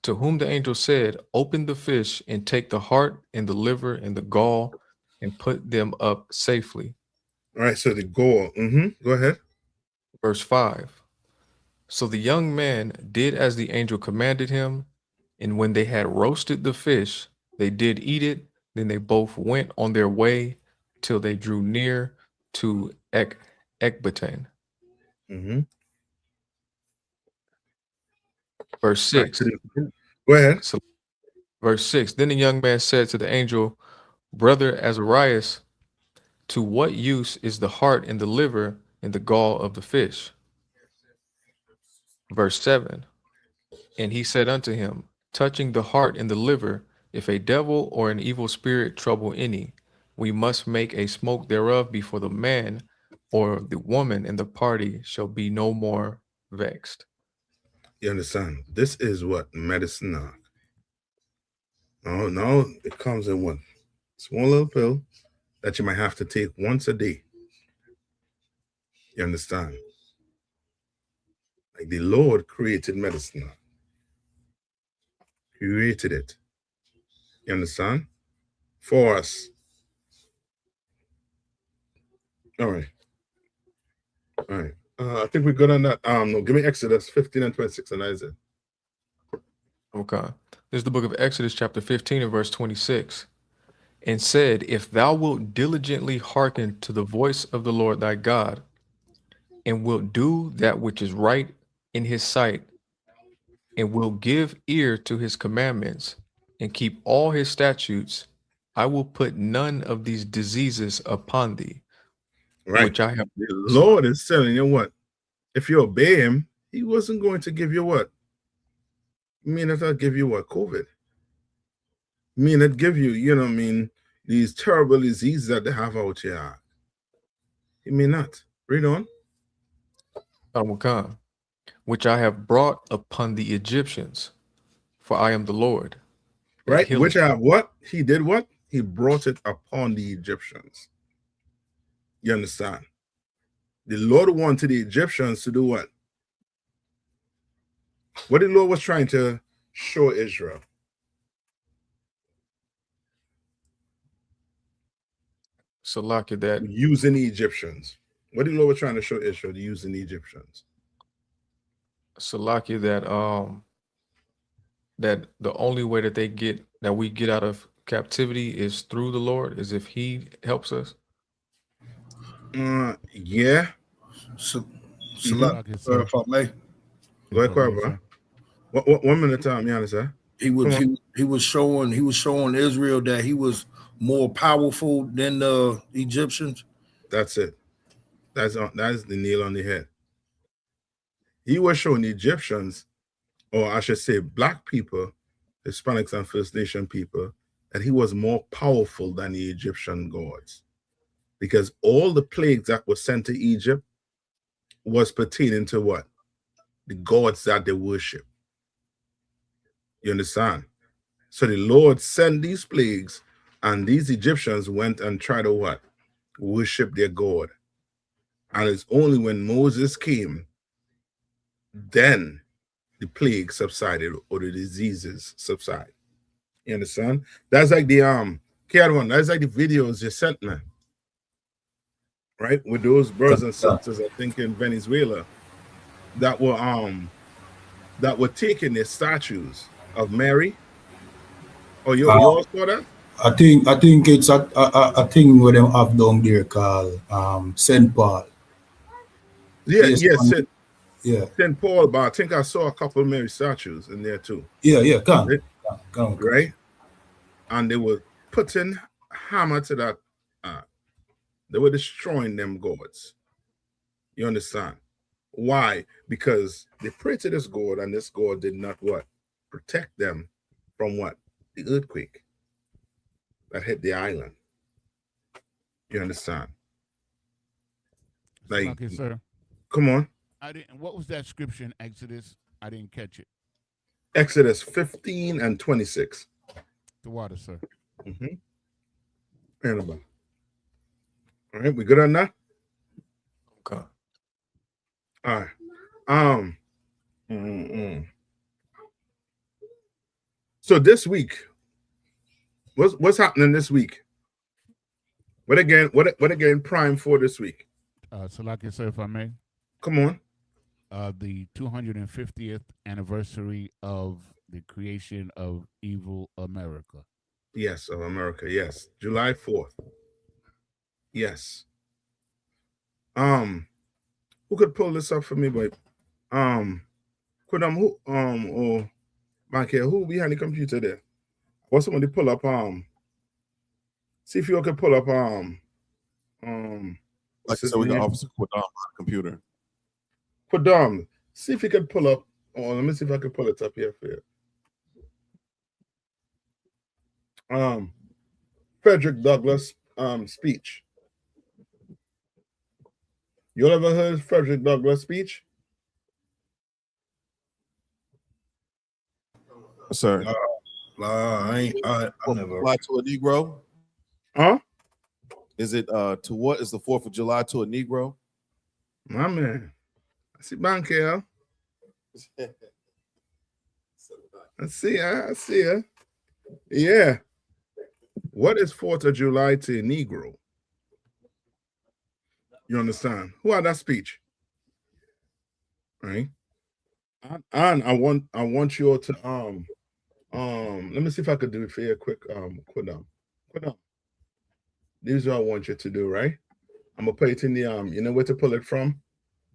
To whom the angel said, Open the fish and take the heart and the liver and the gall and put them up safely. All right, so the gall. Go ahead. Verse 5. So the young man did as the angel commanded him, and when they had roasted the fish, they did eat it. Then they both went on their way till they drew near to Ecbatane. Verse 6. Go ahead. So, verse 6. Then the young man said to the angel, Brother Azarias, to what use is the heart and the liver and the gall of the fish? Verse 7. And he said unto him, touching the heart and the liver, if a devil or an evil spirit trouble any, we must make a smoke thereof before the man or the woman in the party shall be no more vexed. You understand? This is what medicine now. No, it comes in one small little pill that you might have to take once a day. You understand? Like the Lord created medicine. Created it. You understand? For us. All right. I think we're good on that. No, give me Exodus 15 and 26, and that is it. Okay. This is the book of Exodus, chapter 15 and verse 26. And said, if thou wilt diligently hearken to the voice of the Lord thy God, and wilt do that which is right in his sight, and will give ear to his commandments, and keep all his statutes, I will put none of these diseases upon thee. Right. Which I have. The Lord is telling you what? If you obey him, he wasn't going to give you what? I mean, that'll give you what? COVID. I mean, it give you, these terrible diseases that they have out here. He may not. Read on. Which I have brought upon the Egyptians, for I am the Lord. Right? Which I have what? He did what? He brought it upon the Egyptians. You understand? The Lord wanted the Egyptians to do what? What the Lord was trying to show Israel. So like that. Using the Egyptians. What the Lord was trying to show Israel, using the Egyptians. So like that that the only way that we get out of captivity is through the Lord, is if he helps us. Yeah. So if I may. Go ahead, bro. What 1 minute time, you understand? He was showing Israel that he was more powerful than the Egyptians. That's it. That's the nail on the head. He was showing the Egyptians, or I should say black people, Hispanics and First Nation people, that he was more powerful than the Egyptian gods. Because all the plagues that were sent to Egypt was pertaining to what? The gods that they worship. You understand? So the Lord sent these plagues, and these Egyptians went and tried to what? Worship their God. And it's only when Moses came, then the plague subsided, or the diseases subside. You understand? That's like the that's like the videos you sent me. Right? With those brothers and sisters, I think in Venezuela, that were taking their statues of Mary. Oh, you all saw that? I think it's a thing where them have down there called St. Paul. Yeah, St. Paul, but I think I saw a couple of Mary statues in there too. Yeah, come. Right? And they were putting hammer to that. They were destroying them gods. You understand? Why? Because they prayed to this God, and this God did not what? protect them from what? The earthquake that hit the island. You understand? Like, Okay, sir. come on. I didn't. What was that scripture in Exodus? I didn't catch it. Exodus 15 and 26. The water, sir. And about. All right, we good on that? Okay. All right. So this week, what's happening this week? What again prime for this week? Salaki, sir, if I may. Come on. The 250th anniversary of the creation of Evil America. Yes, of America. Yes, July 4th. Yes. Who could pull this up for me, boy? Or back here, who behind the computer there? Want somebody pull up see if you can pull up like I said, we got Officer Quadam on the computer. Quadam, see if you can pull up. Oh, let me see if I can pull it up here for you. Frederick Douglass speech. You ever heard Frederick Douglass speech? Sir. I never. Apply to a Negro? Huh? Is it to what is the 4th of July to a Negro? My man. I see bank here. I see her. Yeah. What is 4th of July to a Negro? You understand? Who had that speech? Right? And I want you all to let me see if I could do it for you quick. Quadam. This is what I want you to do, right? I'm gonna put it in the you know where to pull it from?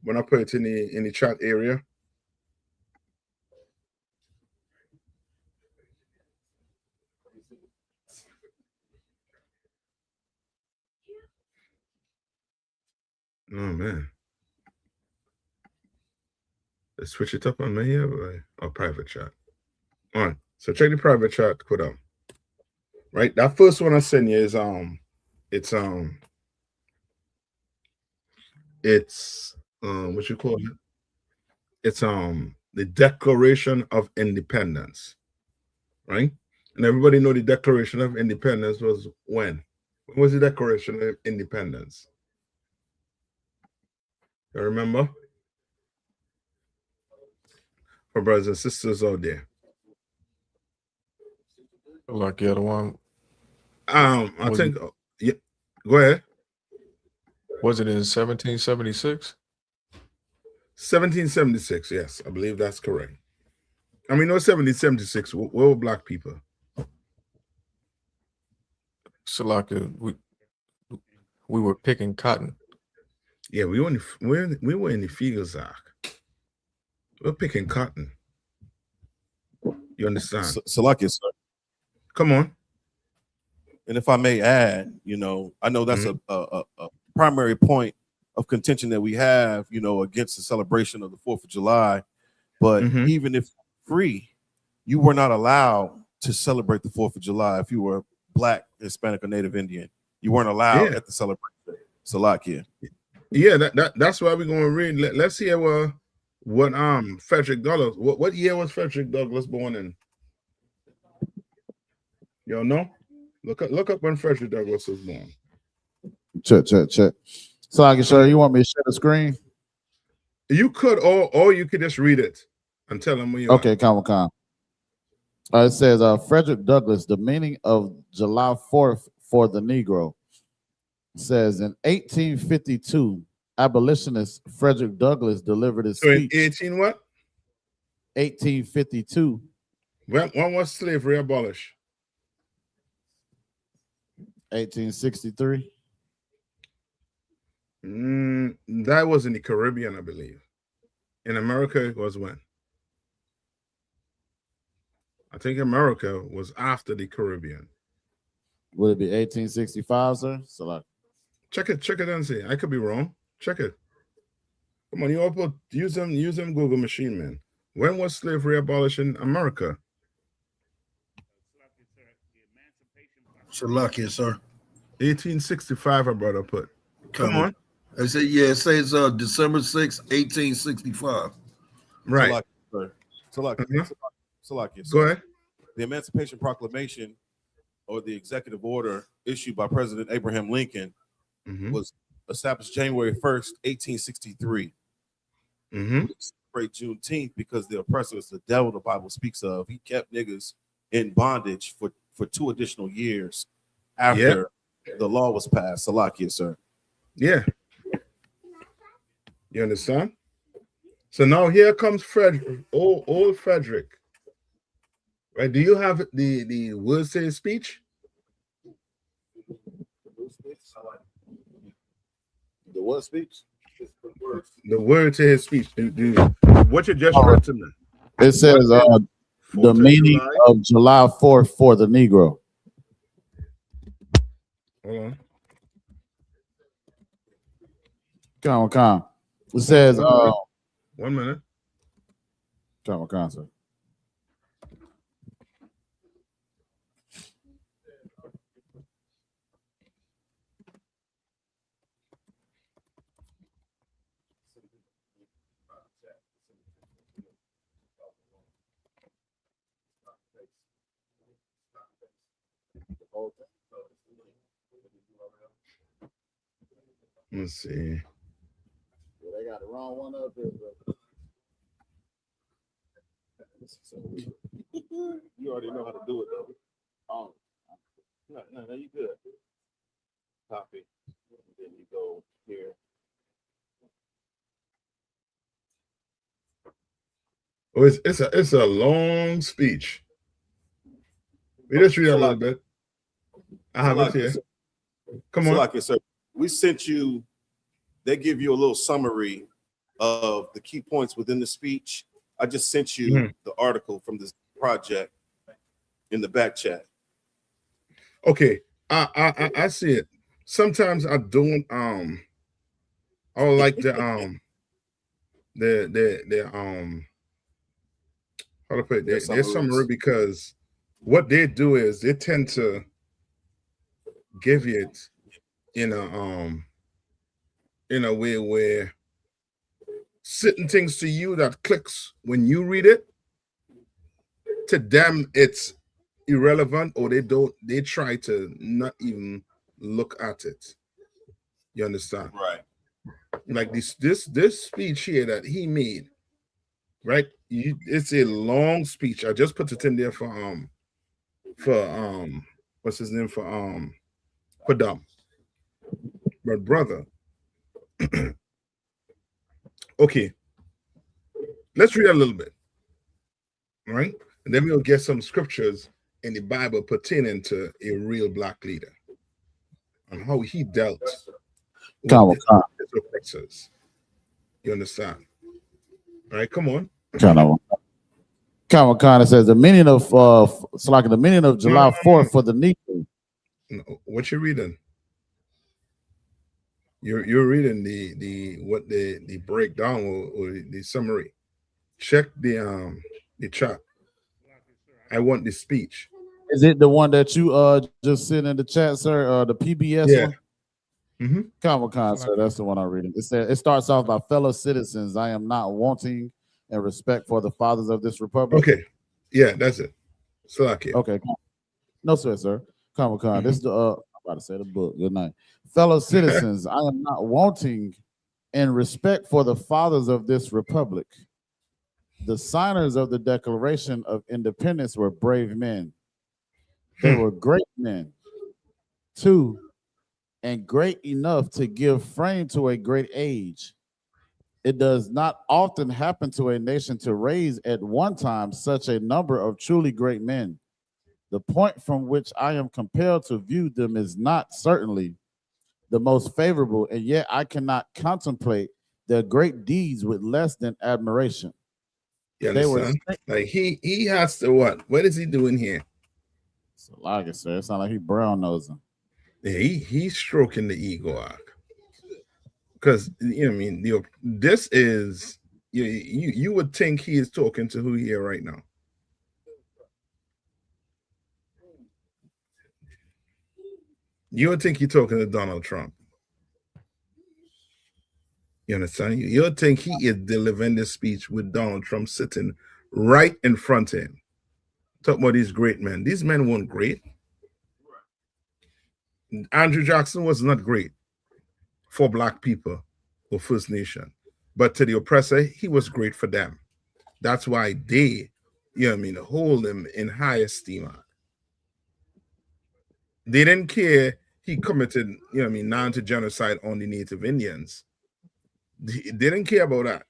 When I put it in the chat area. Oh man. Let's switch it up on me here or private chat. All right. So check the private chat, Quadam. Right? That first one I sent you is it's what you call it? It's the Declaration of Independence, right? And everybody know the Declaration of Independence was when? When was the Declaration of Independence? You remember? For brothers and sisters out there. Like the other one. I think yeah. Go ahead. Was it in 1776? 1776, yes, I believe that's correct. I mean, no, 1776. Where were black people? So like we were picking cotton. Yeah, we were in the fields, Zach. We're picking cotton. You understand? Salaki, sir. Come on. And if I may add, I know that's a primary point of contention that we have, against the celebration of the 4th of July. But even if free, you were not allowed to celebrate the 4th of July if you were Black, Hispanic, or Native Indian. You weren't allowed at the celebration. Salakia. Yeah, that's why we're going to read. Let's hear what Frederick Douglass. What year was Frederick Douglass born in? Y'all know? Look up when Frederick Douglass was born. Check. So I can show you. Want me to share the screen? You could, or you could just read it and tell them when you. Okay, come. It says Frederick Douglass, the meaning of July 4th for the Negro. It says in 1852, abolitionist Frederick Douglass delivered his speech. In 18 what? 1852. When was slavery abolished? 1863. That was in the Caribbean, I believe. In America, it was when? I think America was after the Caribbean. Would it be 1865, sir? So like, check it and see. I could be wrong. Check it. Come on, you all use them Google machine, man. When was slavery abolished in America? Salakia, sir. 1865, our brother put. Come on. I said, yeah, it says December 6, 1865. Right. Salakia, Go ahead. The Emancipation Proclamation, or the executive order issued by President Abraham Lincoln, was established January 1st, 1863. We celebrate Juneteenth because the oppressor is the devil the Bible speaks of. He kept niggas in bondage for 2 additional years after the law was passed. Salakia, sir. Yeah. You understand? So now here comes Frederick, old Frederick. Right? Do you have the words to his speech? The what speech? The word to his speech. What you just read to me. It says the meaning of July 4th for the Negro. Hold on. Come. It says 1 minute. Come, sir. Let's see. They got the wrong one up here, bro. You already know how to do it, though. Oh, no, you good. Copy. And then you go here. Oh, it's a long speech. We just read a little bit. I have it here. Come on. Salakia, sir. We sent you. They give you a little summary of the key points within the speech. I just sent you the article from this project in the back chat. Okay, I see it. Sometimes I don't I would like the how to put it, their summary, because what they do is they tend to give it in a way where certain things to you that clicks when you read it, to them it's irrelevant, or they try to not even look at it. You understand? Right. Like this speech here that he made, right? It's a long speech. I just put it in there for what's his name, for Dom. But brother, okay, let's read a little bit, right? And then we'll get some scriptures in the Bible pertaining to a real black leader and how he dealt with his oppressors. You understand? All right, come on. Kind of says the meaning of the meaning of July 4th for the Negro. No, what you reading? You're reading the breakdown or the summary. Check the chat. I want the speech. Is it the one that you just sent in the chat, sir? The PBS one? Comic-Con, sir. That's the one I'm reading. It starts off by fellow citizens. I am not wanting in respect for the fathers of this republic. Okay. Yeah, that's it. Salakia. Okay. No, sir. Comic-Con. This is the I'm about to say the book. Good night. Fellow citizens, I am not wanting in respect for the fathers of this republic. The signers of the Declaration of Independence were brave men. They were great men, too, and great enough to give frame to a great age. It does not often happen to a nation to raise at one time such a number of truly great men. The point from which I am compelled to view them is not certainly the most favorable, and yet I cannot contemplate their great deeds with less than admiration. You understand? Like he has to what? What is he doing here? So like I said, it sounds like he brown nosing. Yeah, he's stroking the ego out. Because you know, I mean, this is you would think he is talking to who here right now. You would think you're talking to Donald Trump. You understand? You would think he is delivering this speech with Donald Trump sitting right in front of him. Talk about these great men. These men weren't great. Andrew Jackson was not great for Black people or First Nation. But to the oppressor, he was great for them. That's why they, hold him in high esteem. They didn't care he committed, non-genocide on the Native Indians. They didn't care about that.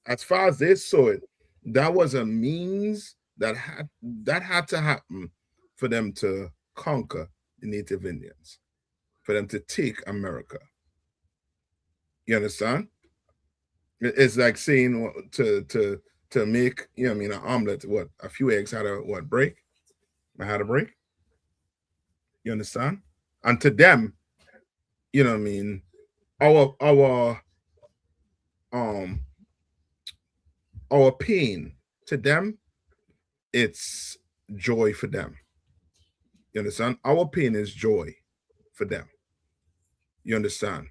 As far as they saw it, that was a means that had to happen for them to conquer the Native Indians, for them to take America. You understand? It's like saying to make, an omelet, what, a few eggs had to break? I had a break. You understand? And to them, our pain, to them, it's joy for them. You understand? Our pain is joy for them. You understand?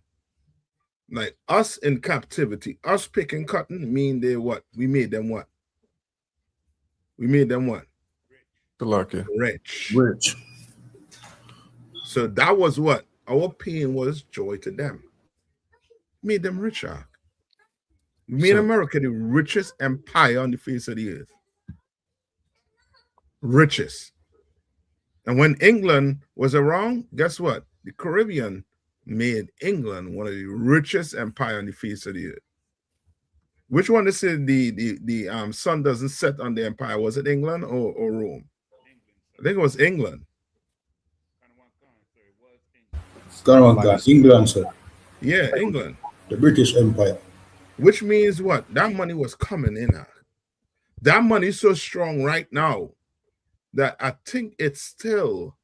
Like us in captivity, us picking cotton mean they what? We made them what? We made them what? Rich. So that was what? Our pain was joy to them. Made them richer. Made America the richest empire on the face of the earth. Richest. And when England was around, guess what? The Caribbean made England one of the richest empire on the face of the earth. Which one they said the sun doesn't set on the empire? Was it England or Rome? I think it was England. England, sir. Yeah, England. The British Empire. Which means what? That money was coming in. That money is so strong right now that I think it's still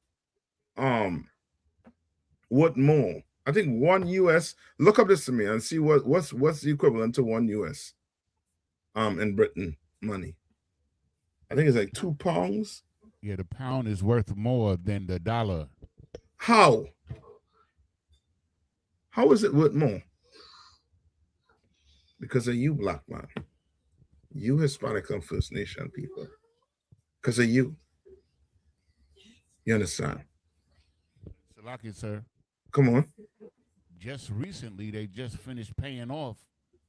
what more? I think one US, look up this to me and see what's the equivalent to one US in Britain money. I think it's like £2. Yeah, the pound is worth more than the dollar. How? How is it worth more? Because of you, Black man. You Hispanic and First Nation people. Because of you. You understand? Salaki, sir. Come on. Just recently, they just finished paying off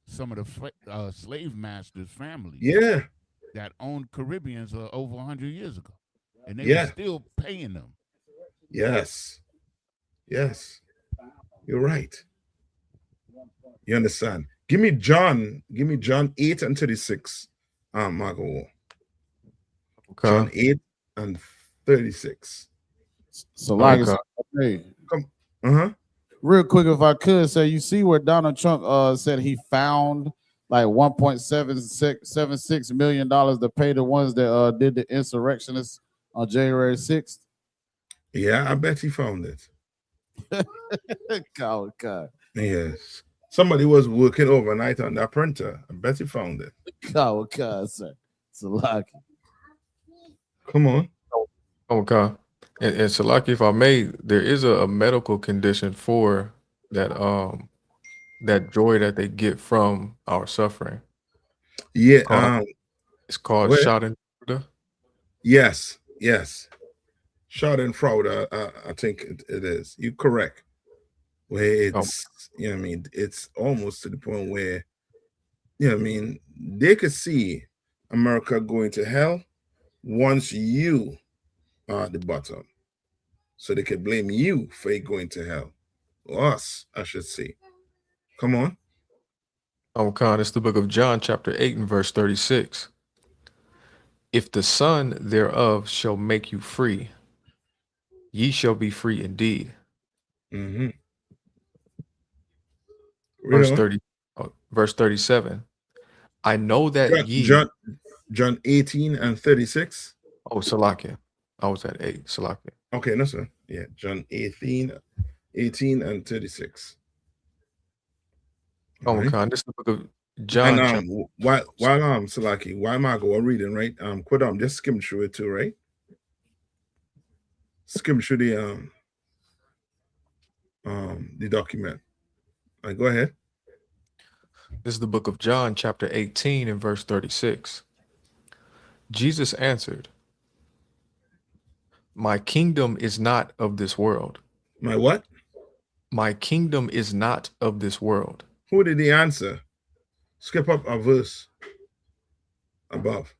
some of the slave masters' families. Yeah. That owned Caribbeans over 100 years ago. And they Yeah. were still paying them. Yes. Yes. You're right. You understand? Give me John 8 and 36. Marco. Okay. John 8 and 36. So like hey, real quick, if I could say, you see where Donald Trump said he found like $1.76 million to pay the ones that did the insurrectionists on January 6th. Yeah, I bet he found it. God. Yes. Somebody was working overnight on that printer. I bet he found it. God, sir. Salaki. Come on. Okay. And Salaki, if I may, there is a medical condition for that that joy that they get from our suffering. Yeah. It's called Schadenfreude. Yes. Schadenfreude, I think it is. You're correct. Where it's, it's almost to the point where, they could see America going to hell once you are at the bottom. So they could blame you for it going to hell. Or us, I should say. Come on. Okay, it's the book of John, chapter 8 and verse 36. If the Son thereof shall make you free, ye shall be free indeed. Mm-hmm. Verse 37. I know that John 18 and 36. Oh, Salakia. I was at 8. Salakia. Okay, no, sir. Yeah, John 18 and 36. Oh, right. Okay. This is the book of John. And while Salaki, while Margo are reading, right? Quadam, just skim through it too, right? Skim through the document. All right, go ahead. This is the book of John, chapter 18 and verse 36. Jesus answered, "My kingdom is not of this world." My what? My kingdom is not of this world. Who did he answer? Skip up a verse above.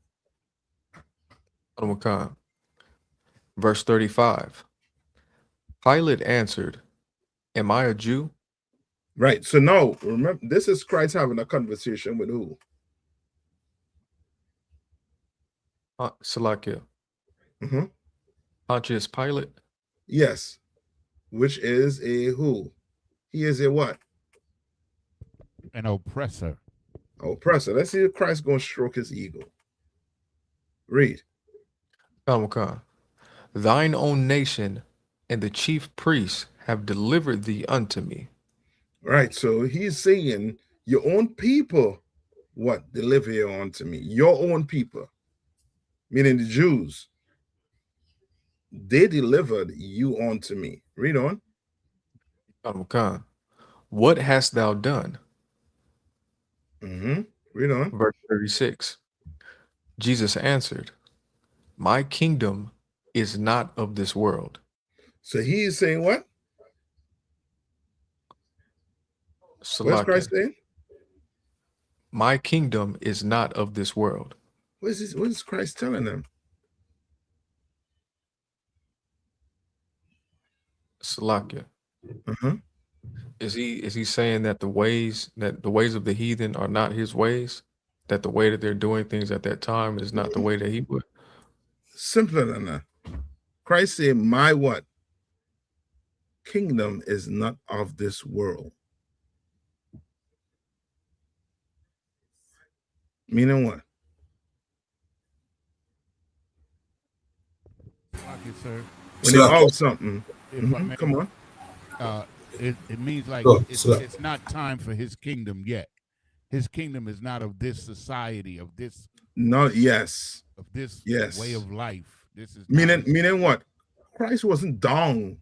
Verse 35. Pilate answered, "Am I a Jew?" Right. So now, remember, this is Christ having a conversation with who? Salakia. Pontius Pilate. Yes. Which is a who? He is a what? An oppressor. Oppressor. Let's see if Christ going to stroke his ego. Read. Thine own nation and the chief priests have delivered thee unto me. Right. So he's saying, your own people, what? Deliver you unto me. Your own people, meaning the Jews. They delivered you unto me. Read on. What hast thou done? Read on. Verse 36. Jesus answered, my kingdom is not of this world. So he is saying what? What's Christ saying? My kingdom is not of this world. What is Christ telling them? Salakia. Is he saying that the ways of the heathen are not his ways? That the way that they're doing things at that time is not the way that he would? Simpler than that. Christ said, my what? Kingdom is not of this world. Meaning what? Okay, sir. When you owe something, come on. It means like it's not time for his kingdom yet. His kingdom is not of this society, of this. Not yes. Of this way of life. This is meaning what? Christ wasn't down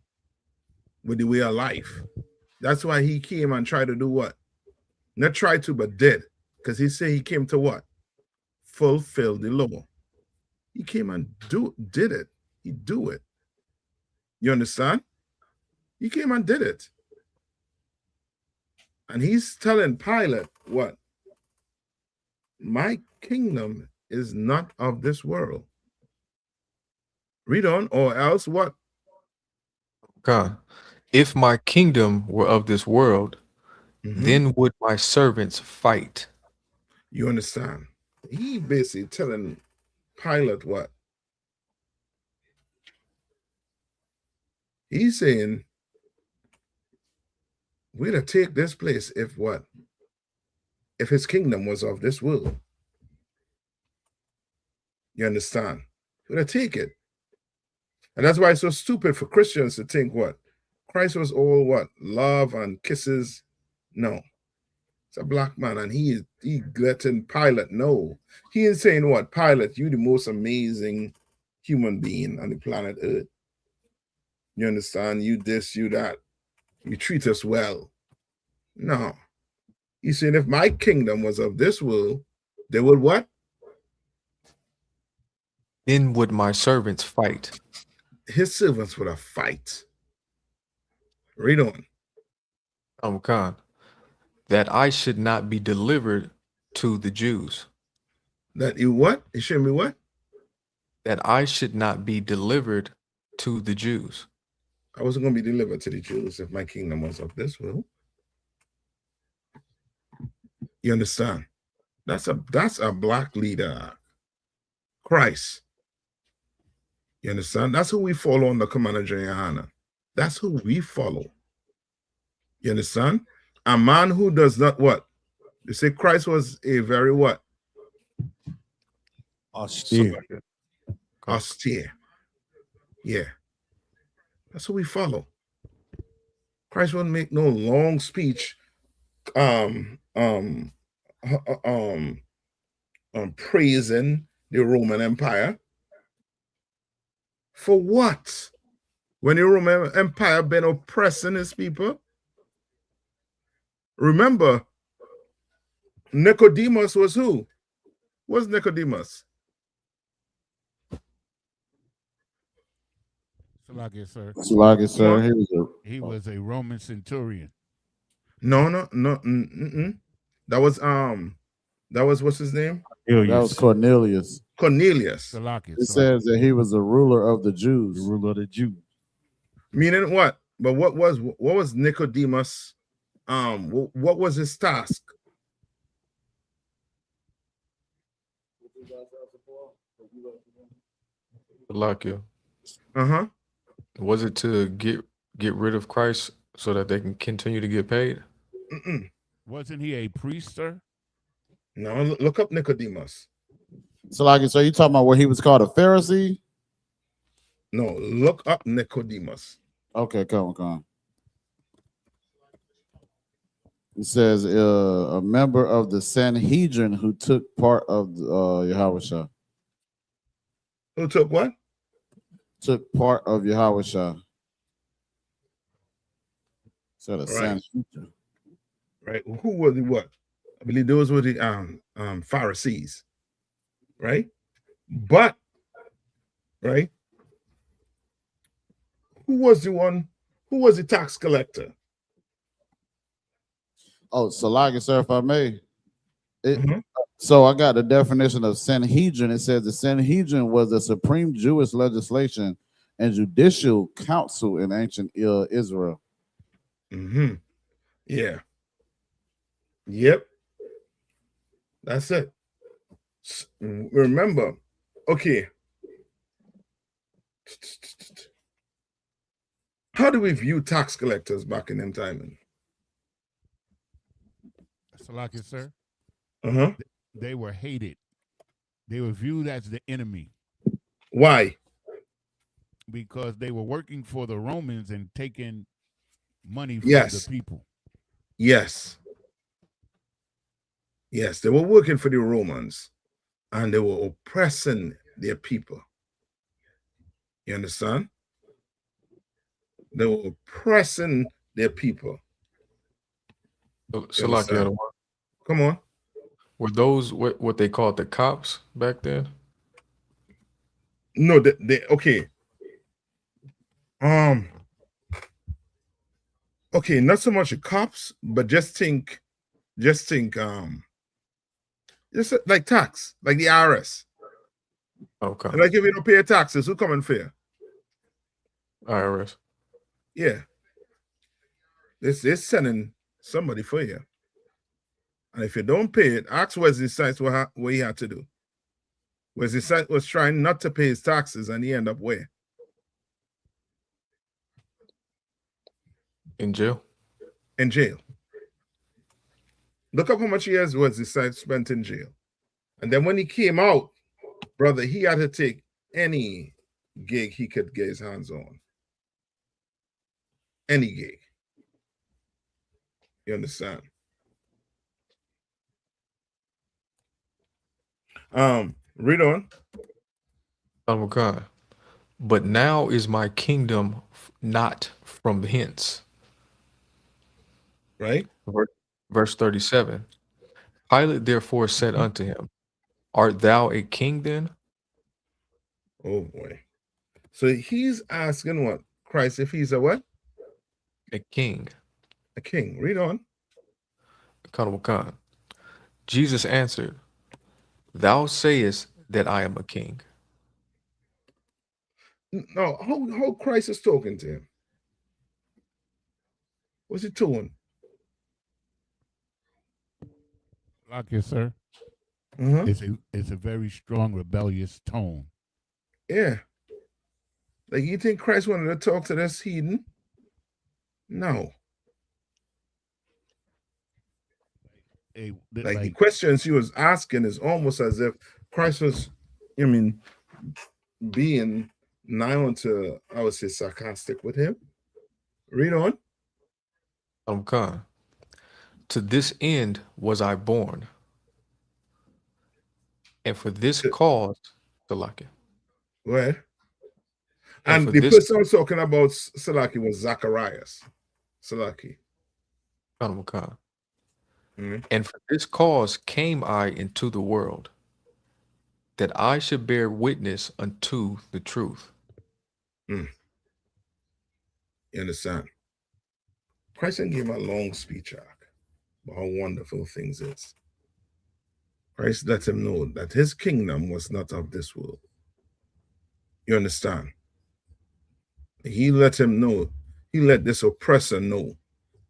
with the way of life. That's why he came and tried to do what? Not try to, but did. Because he said he came to what? Fulfill the law. He came and did it. He do it. You understand? He came and did it. And he's telling Pilate what? My kingdom is not of this world. Read on, or else what? God, if my kingdom were of this world, then would my servants fight. You understand? He basically telling Pilate what? He's saying, we'd have take this place if what? If his kingdom was of this world. You understand? We'd have take it. And that's why it's so stupid for Christians to think what? Christ was all what? Love and kisses? No. It's a black man and he letting Pilate know. He is saying what? Pilate, you the most amazing human being on the planet Earth. You understand? You this, you that. You treat us well. No. He's saying if my kingdom was of this world, they would what? Then would my servants fight. His servants would have fight. Read on. Khan, that I should not be delivered to the Jews. That you what? You should be what? That I should not be delivered to the Jews. I wasn't going to be delivered to the Jews if my kingdom was of this world. You understand? That's a black leader. Christ. You understand? That's who we follow on the Commander Johanna. That's who we follow. You understand? A man who does not what? You say Christ was a very what? Austere. Austere. Yeah. That's who we follow. Christ wouldn't make no long speech praising the Roman Empire. For what? When the Roman Empire been oppressing his people. Remember, Nicodemus was who? Was Nicodemus? Salakia, sir. Salakia, sir. He was a Roman centurion. No. That was what's his name? That was Cornelius. Cornelius. Salakia. It says that he was a ruler of the Jews. The ruler of the Jews. Meaning what? But what was Nicodemus? What was his task? Salakia. Uh-huh. Was it to get rid of Christ so that they can continue to get paid? Wasn't he a priest, sir? No, look up Nicodemus. Salakia, so you talking about where he was called a Pharisee? No, look up Nicodemus. Okay, come on. It says a member of the Sanhedrin who took part of Yahushua. Who took what? Took part of Yahushua. So the Right. Sanhedrin. Right. Who was the what? I believe those were the Pharisees. Right? But right. Who was the tax collector? Oh, Salakia, sir, if I may. So I got the definition of Sanhedrin. It says the Sanhedrin was the supreme Jewish legislation and judicial council in ancient Israel. Yeah. Yep. That's it. Remember, okay. How do we view tax collectors back in them time? Salakia, sir. Uh-huh. They were hated. They were viewed as the enemy. Why? Because they were working for the Romans and taking money from Yes. the people. Yes. Yes, they were working for the Romans and they were oppressing their people. You understand? They were oppressing their people. Salakia, Come on. were those what they called the cops back then? No, they okay. Okay, not so much the cops, but just think, just like tax, like the IRS. Okay. Like if you don't pay your taxes, who come and pay? IRS. Yeah. They're sending somebody for you. And if you don't pay it, ask Wesley Sykes what he had to do. Wesley Sykes was trying not to pay his taxes and he ended up where? In jail. In jail. Look up how much years Wesley Sykes spent in jail. And then when he came out, brother, he had to take any gig he could get his hands on. Any gig. You understand? Read on. Okay. But now is my kingdom not from hence. Right? Verse 37. Pilate therefore said unto him, art thou a king then? Oh boy. So he's asking what? Christ, if he's a what? A king. A king. Read on. Khan. Jesus answered, thou sayest that I am a king. No, how Christ is talking to him? What's he doing? Salakia, sir. It's a very strong rebellious tone. Yeah. Like you think Christ wanted to talk to this heathen? No. Like the questions he was asking is almost as if Christ was, being nigh onto, I would say, sarcastic with him. Read on. Khan. To this end was I born, and for this cause, Salakia. Where? And for the this person I was talking about, Salaki, was Zacharias. Salaki. Khan. Mhm. And for this cause came I into the world, that I should bear witness unto the truth. You understand? Christ gave him a long speech arc about how wonderful things is. Christ let him know that his kingdom was not of this world. You understand? He let him know. He let this oppressor know.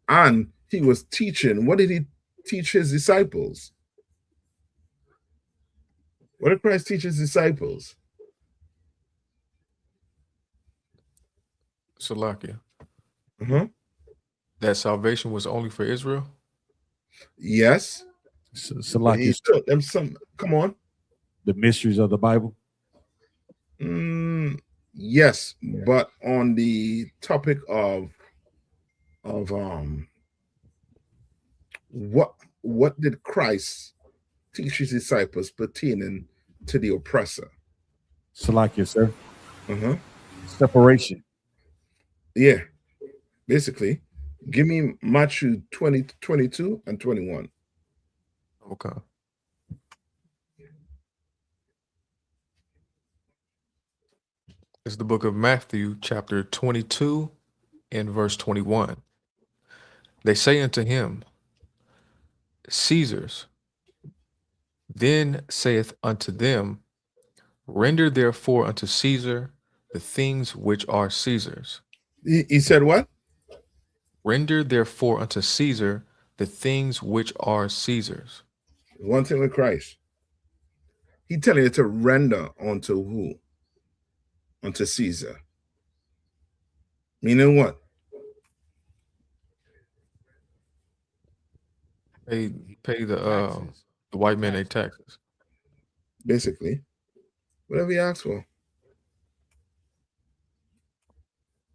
And he was teaching. What did he teach his disciples? What did Christ teach his disciples? Salakia. That salvation was only for Israel? Yes. Salaki. He taught them some. Come on. The mysteries of the Bible. Yes, but on the topic of what did Christ teach his disciples pertaining to the oppressor? Salakia, sir. Separation. Yeah, basically. Give me Matthew 20, 22, and 21. Okay. It's the book of Matthew, chapter 22, and verse 21. They say unto him, Caesar's. Then saith unto them, Render therefore unto Caesar the things which are Caesar's. He said what? Render therefore unto Caesar the things which are Caesar's. One thing with Christ. He telling you to render unto who? Unto Caesar. Meaning what? Pay the white man their taxes. Basically. Whatever you ask for.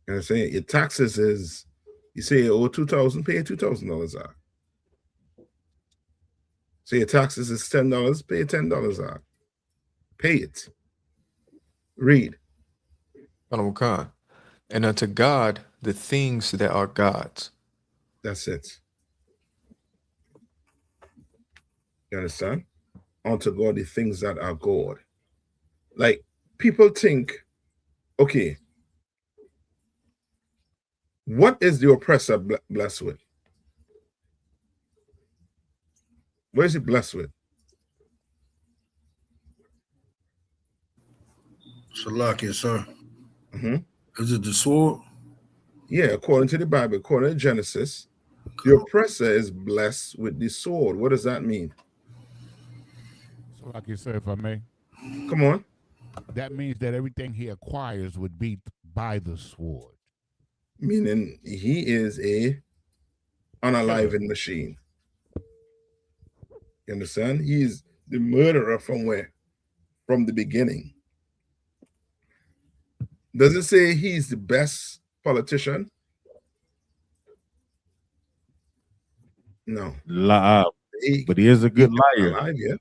And I'm saying your taxes is, you say you owe $2,000, pay $2,000 out. So your taxes is $10, pay $10 out. Pay it. Read. Khan. And unto God the things that are God's. That's it. You understand? Unto God the things that are God. Like people think, okay, what is the oppressor blessed with? What is he blessed with? Salakia, sir. Is it the sword? Yeah, according to the Bible, according to Genesis, the oppressor is blessed with the sword. What does that mean? Salakia, sir, if I may. Come on. That means that everything he acquires would be by the sword. Meaning he is a unaliving machine. You understand? He's the murderer from where? From the beginning. Does it say he's the best politician? No. But he is a good liar. Alive, yeah.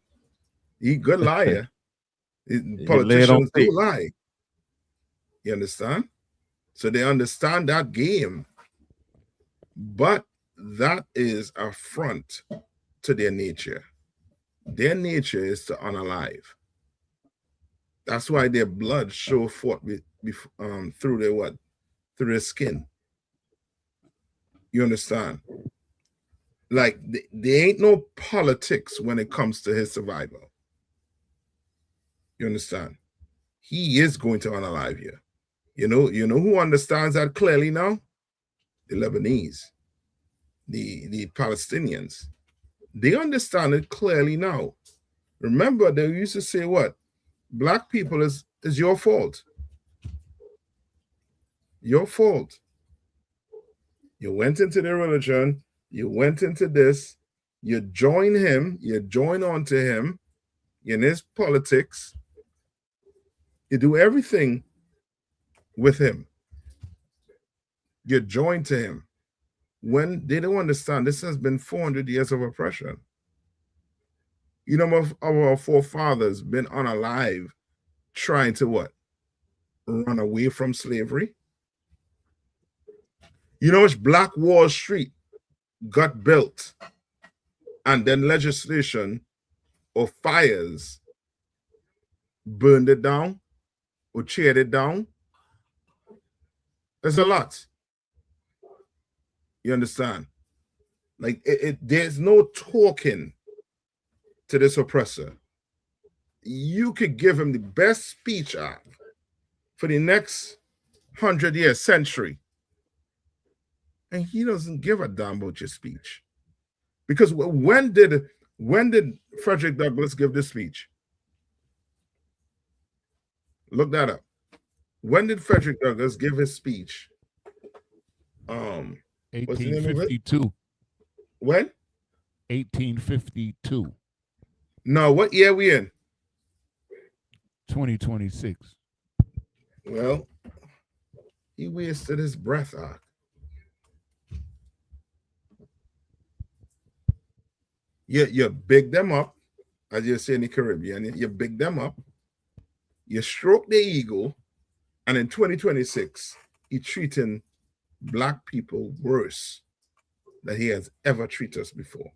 He good liar. Politicians Politicians do lie. You understand? So they understand that game. But that is a front to their nature. Their nature is to unalive. That's why their blood show forth through their what? Through their skin. You understand? Like there ain't no politics when it comes to his survival. You understand? He is going to unalive you. You know who understands that clearly now? The Lebanese, the Palestinians. They understand it clearly now. Remember, they used to say what? Black people is your fault. Your fault. You went into the religion, you went into this, you join him, you join on to him in his politics, you do everything with him. You join to him. When they don't understand, this has been 400 years of oppression. You know, our forefathers been unalive trying to what? run away from slavery. You know which Black Wall Street got built and then legislation or fires burned it down or teared it down? There's a lot. You understand? Like there's no talking to this oppressor. You could give him the best speech for the next 100 years, century, and he doesn't give a damn about your speech. Because when did Frederick Douglass give this speech? Look that up. When did Frederick Douglass give his speech? What's the name of it? 1852. When? 1852. No, what year we in? 2026. Well, he wasted his breath out. You big them up, as you say in the Caribbean, you big them up, you stroke their ego, and in 2026, he's treating Black people worse than he has ever treated us before.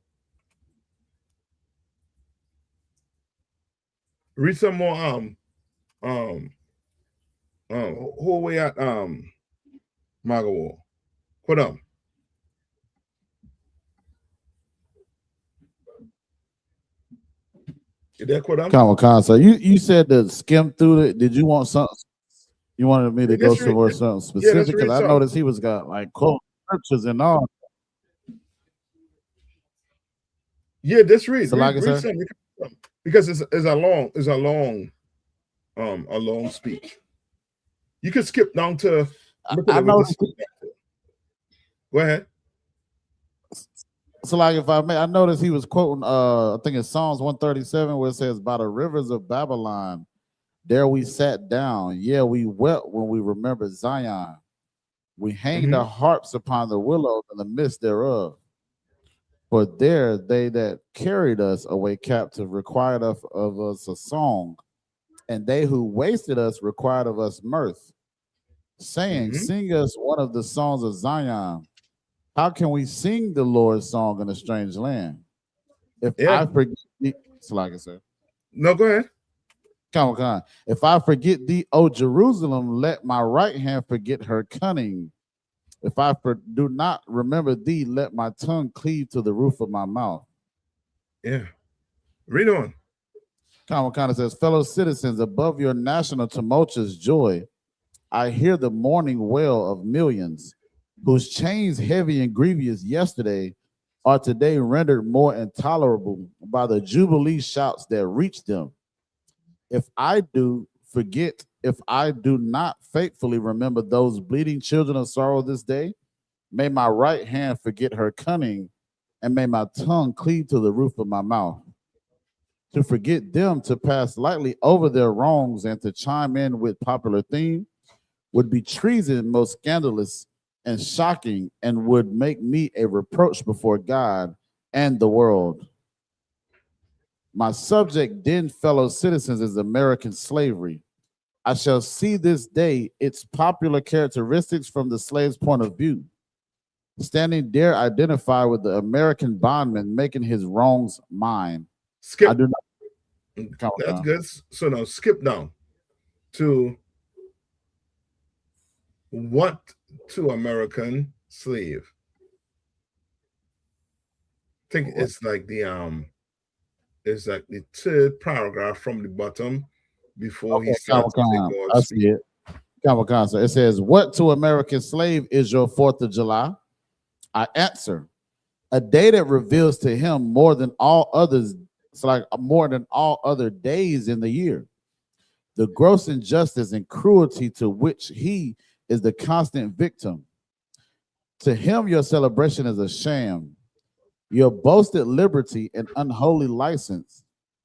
Read some more who we at Magawa. Put on. You there, Kodam? Come, so you said to skim through it. Did you want something? You wanted me to go somewhere something specific? Because I noticed he was got like quote scriptures and all. Yeah, just read. So read some, because it's a long speech. You could skip down to. I know. Go ahead. So, like, if I may, I noticed he was quoting, I think it's Psalms 137, where it says, "By the rivers of Babylon, there we sat down. Yeah, we wept when we remembered Zion. We hanged our harps upon the willows in the midst thereof. For there they that carried us away captive required of us a song, and they who wasted us required of us mirth, saying, Sing us one of the songs of Zion. How can we sing the Lord's song in a strange land? If I forget thee, it's like I said. No, go ahead. Come on. If I forget thee, O Jerusalem, let my right hand forget her cunning. If I do not remember thee, let my tongue cleave to the roof of my mouth. Yeah. Read on. Come on, says, fellow citizens, above your national tumultuous joy, I hear the mourning wail of millions, whose chains heavy and grievous yesterday are today rendered more intolerable by the jubilee shouts that reach them. If I do not faithfully remember those bleeding children of sorrow this day, may my right hand forget her cunning, and may my tongue cleave to the roof of my mouth. To forget them, to pass lightly over their wrongs, and to chime in with popular theme would be treason most scandalous and shocking, and would make me a reproach before God and the world. My subject, then, fellow citizens, is American slavery. I shall see this day its popular characteristics from the slave's point of view, standing there identified with the American bondman making his wrongs mine. Skip. I do not. That's good. So now skip down to what to American slave. I think it's like the third paragraph from the bottom before he starts to say I see it. So it says, what to American slave is your 4th of July? I answer, a day that reveals to him more than all others, it's like more than all other days in the year, the gross injustice and cruelty to which he is the constant victim. To him, your celebration is a sham. Your boasted liberty and unholy license,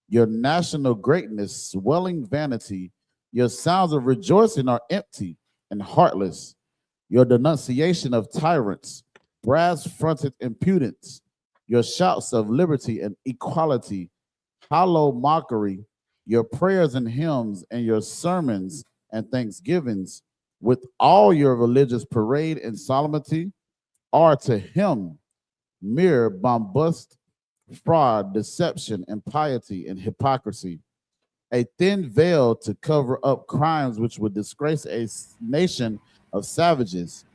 your national greatness, swelling vanity, your sounds of rejoicing are empty and heartless. Your denunciation of tyrants, brass-fronted impudence, your shouts of liberty and equality, hollow mockery, your prayers and hymns and your sermons and thanksgivings, with all your religious parade and solemnity, are to him mere bombast, fraud, deception, impiety, and hypocrisy, a thin veil to cover up crimes which would disgrace a nation of savages.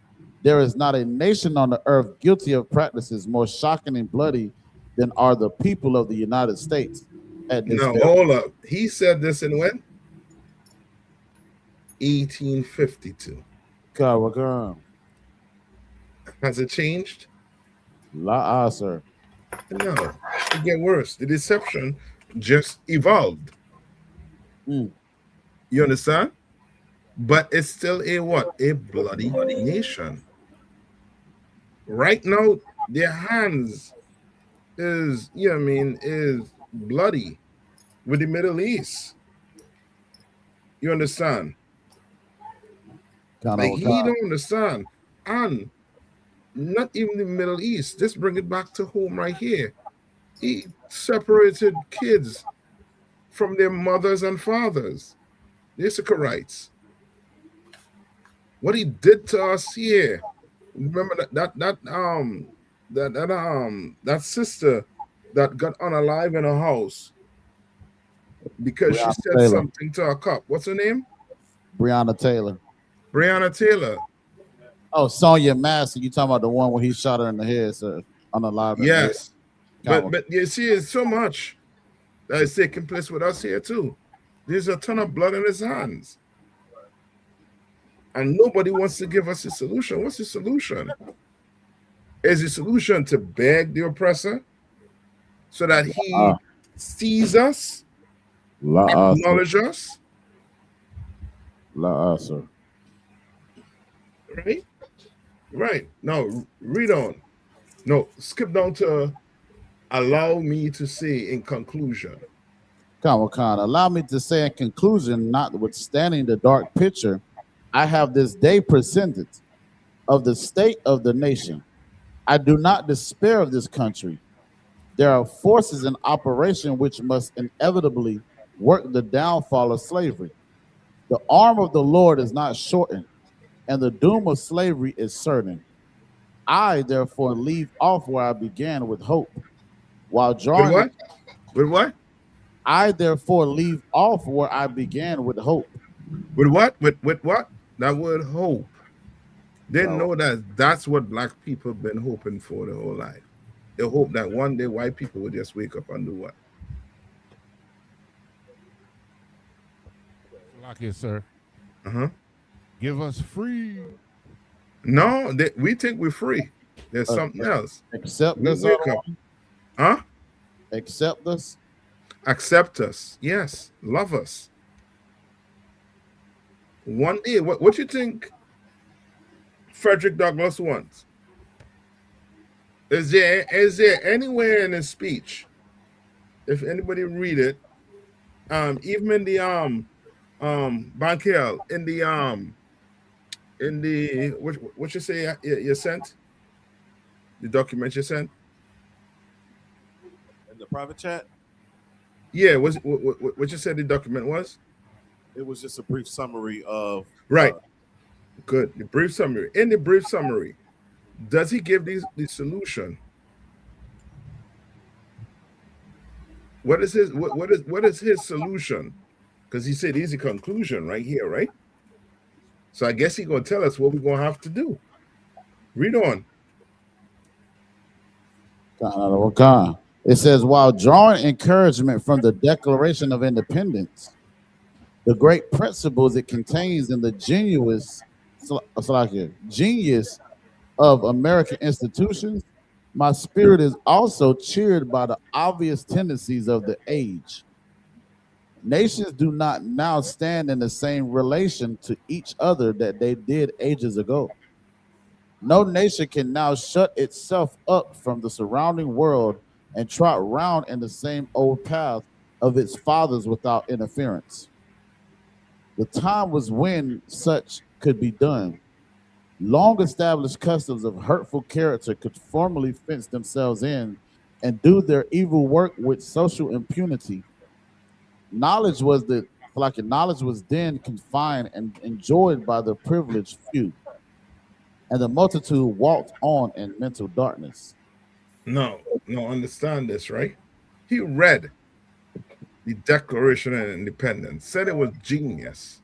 There is not a nation on the earth guilty of practices more shocking and bloody than are the people of the United States. At this Now, very hold up. He said this in when? 1852. God, Has it changed? La sir. No. It get worse. The deception just evolved. Mm. You understand? But it's still a what? A bloody nation. Right now, their hands is, you know what I mean, is bloody with the Middle East. You understand? Like he don't understand. And not even the Middle East. Just bring it back to home right here. He separated kids from their mothers and fathers. The Issacharites. What he did to us here. Remember that sister that got unalive in her house because she said something to her cop. What's her name? Breonna Taylor. Breonna Taylor. Oh, Sonia Massey. You talking about the one where he shot her in the head, sir? Unalive. Yes. But you see, it's so much that is taking place with us here too. There's a ton of blood in his hands. And nobody wants to give us a solution. What's the solution? Is the solution to beg the oppressor so that he sees us, acknowledge us? Sir. Right? Right. Now, read on. No, skip down to allow me to say in conclusion. Allow me to say in conclusion, notwithstanding the dark picture I have this day presented of the state of the nation, I do not despair of this country. There are forces in operation which must inevitably work the downfall of slavery. The arm of the Lord is not shortened, and the doom of slavery is certain. I, therefore, leave off where I began with hope. While drawing... With what? With what? I, therefore, leave off where I began with hope. With what? With what? That word hope. They know that that's what black people have been hoping for their whole life. They hope that one day white people will just wake up and do what? Like it, sir. Uh-huh. Give us free. No, we think we're free. There's something else. Accept we us. Wake up. Huh? Accept us. Accept us. Yes. Love us. One day, what you think Frederick Douglass wants? Is there anywhere in his speech, if anybody read it, even in the Bankiel, in the what you say you sent? The document you sent? In the private chat? Yeah, what you said the document was? It was just a brief summary of right. Good. The brief summary. In the brief summary, does he give the solution? What is his solution? Because he said he's a conclusion right here, right? So I guess he's gonna tell us what we're gonna have to do. Read on. It says, while drawing encouragement from the Declaration of Independence, the great principles it contains in the genius of American institutions, my spirit is also cheered by the obvious tendencies of the age. Nations do not now stand in the same relation to each other that they did ages ago. No nation can now shut itself up from the surrounding world and trot round in the same old path of its fathers without interference. The time was when such could be done. Long established customs of hurtful character could formally fence themselves in and do their evil work with social impunity. Knowledge was the like knowledge was then confined and enjoyed by the privileged few, and the multitude walked on in mental darkness. No, understand this, right? He read the Declaration of Independence, said it was genius.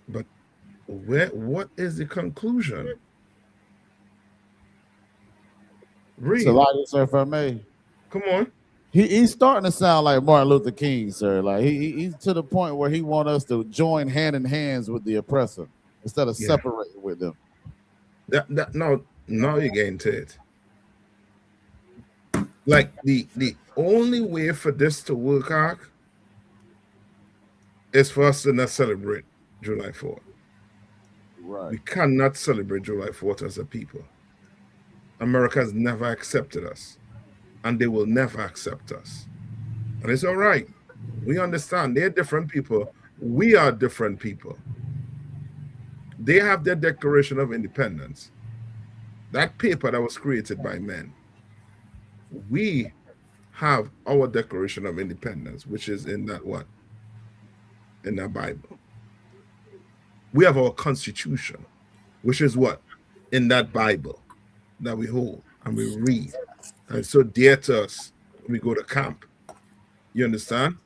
But what is the conclusion? Read. So, like, sir, if I may. Come on. He's starting to sound like Martin Luther King, sir. Like he's to the point where he wants us to join hand in hands with the oppressor instead of separating with them. Now you're getting to it. Like the only way for this to work out is for us to not celebrate July 4th. Right. We cannot celebrate July 4th as a people. America has never accepted us, and they will never accept us. And it's all right. We understand they're different people. We are different people. They have their Declaration of Independence, that paper that was created by men. We have our Declaration of Independence, which is in that what? In that Bible. We have our Constitution, which is what? In that Bible that we hold and we read. And it's so dear to us when we go to camp. You understand?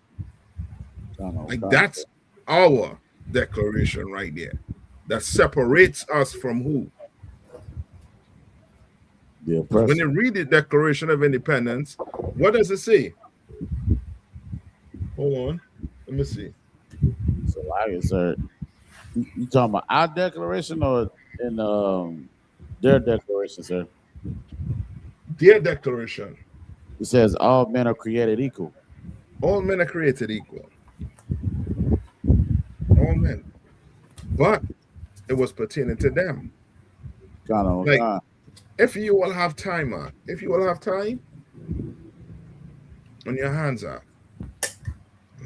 Like that's our declaration right there. That separates us from who? The oppressor. When you read the Declaration of Independence, what does it say? Hold on. Let me see. So, like, sir, you talking about our declaration or in their declaration, sir? Their declaration. It says all men are created equal. All men are created equal. All men. But it was pertaining to them. Like, if you will have time, on your hands are.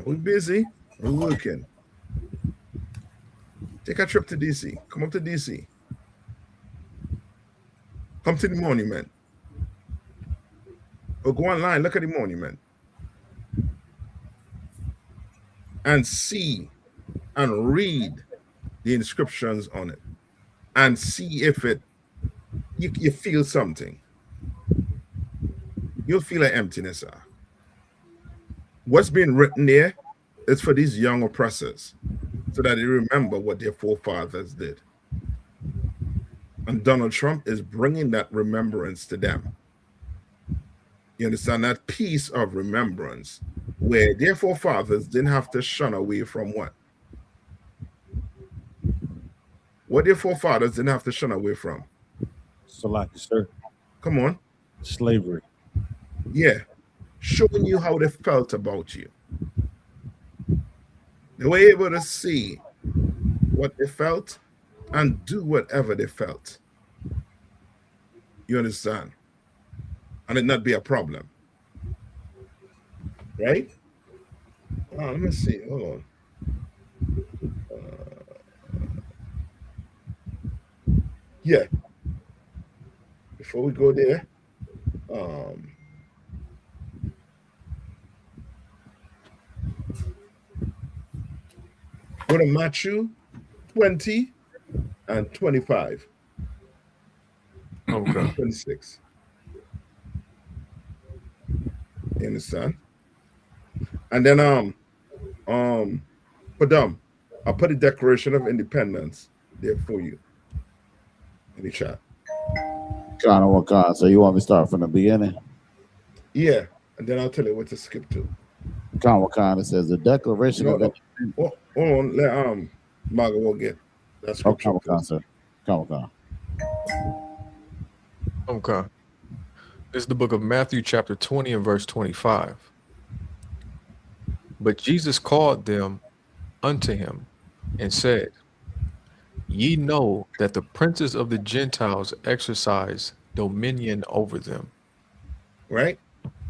We're busy. We're working. Take a trip to DC. Come up to DC. Come to the monument. Or go online, look at the monument. And see and read the inscriptions on it. And see if you feel something. You'll feel an emptiness. What's being written there is for these young oppressors, so that they remember what their forefathers did. And Donald Trump is bringing that remembrance to them. You understand? That piece of remembrance where their forefathers didn't have to shun away from what? What their forefathers didn't have to shun away from? Salaki, sir. Come on. Slavery. Yeah. Showing you how they felt about you. They were able to see what they felt and do whatever they felt. You understand? And it not be a problem. Right? Oh, let me see. Hold on. Yeah. Before we go there, go to Matthew 20 and 25. Okay. 26. You understand? And then I'll put the Declaration of Independence there for you in the chat. So you want me to start from the beginning? Yeah, and then I'll tell you what to skip to. It says the Declaration of Independence. Hold on, let Margaret will get that scripture. Okay. This is the book of Matthew, chapter 20 and verse 25. But Jesus called them unto him and said, Ye know that the princes of the Gentiles exercise dominion over them. Right?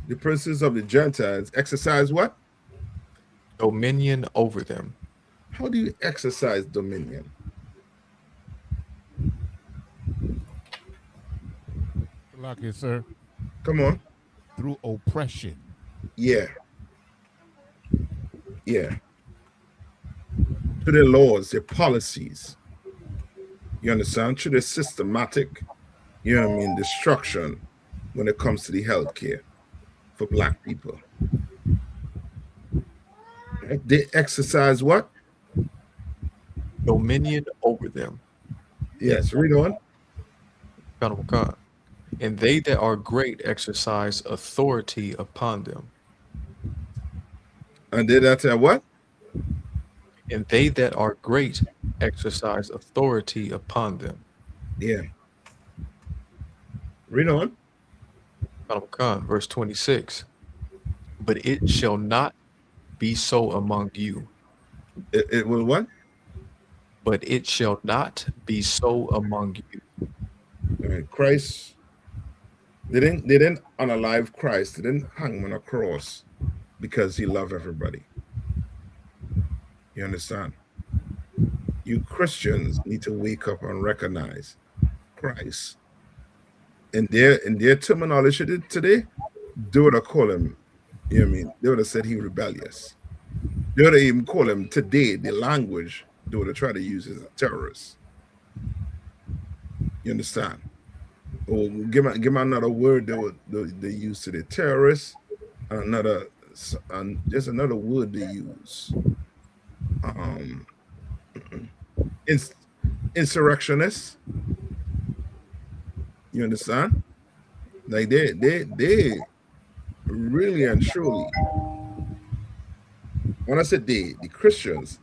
The princes of the Gentiles exercise what? Dominion over them. How do you exercise dominion? Like it, sir. Come on. Through oppression. Yeah. Yeah. To their laws, their policies. You understand? To their systematic, you know what I mean, destruction when it comes to the healthcare for black people. They exercise what? Dominion over them. Yes, read on. And they that are great exercise authority upon them. And they that are what? And they that are great exercise authority upon them. Yeah. Read on. Verse 26. But it shall not be so among you. It will what? But it shall not be so among you. All right. Christ, they didn't unalive Christ. They didn't hang him on a cross because he loved everybody. You understand? You Christians need to wake up and recognize Christ. In their terminology today, they would have called him, you know what I mean? They would have said he rebellious. They would have even called him today, the language they would have tried to use as a terrorist. You understand? Or give me another word they use to the terrorists, and there's another word they use. Insurrectionists. You understand? Like they really and truly, when I said the Christians,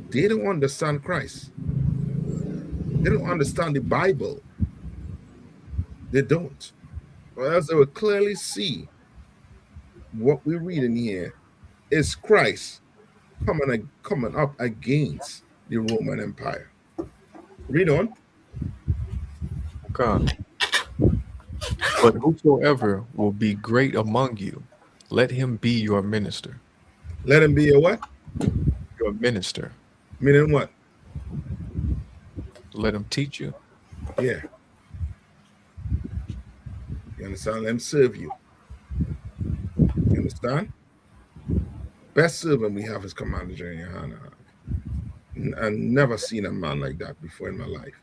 they don't understand Christ. They don't understand the Bible. They don't. Or else they will clearly see what we're reading here is Christ coming up against the Roman Empire. Read on. God. But whosoever will be great among you, let him be your minister. Let him be your what? Your minister. Meaning what? Let him teach you. Yeah. You understand? Let him serve you. You understand? Best servant we have is Commander General Nayathaq. I've never seen a man like that before in my life.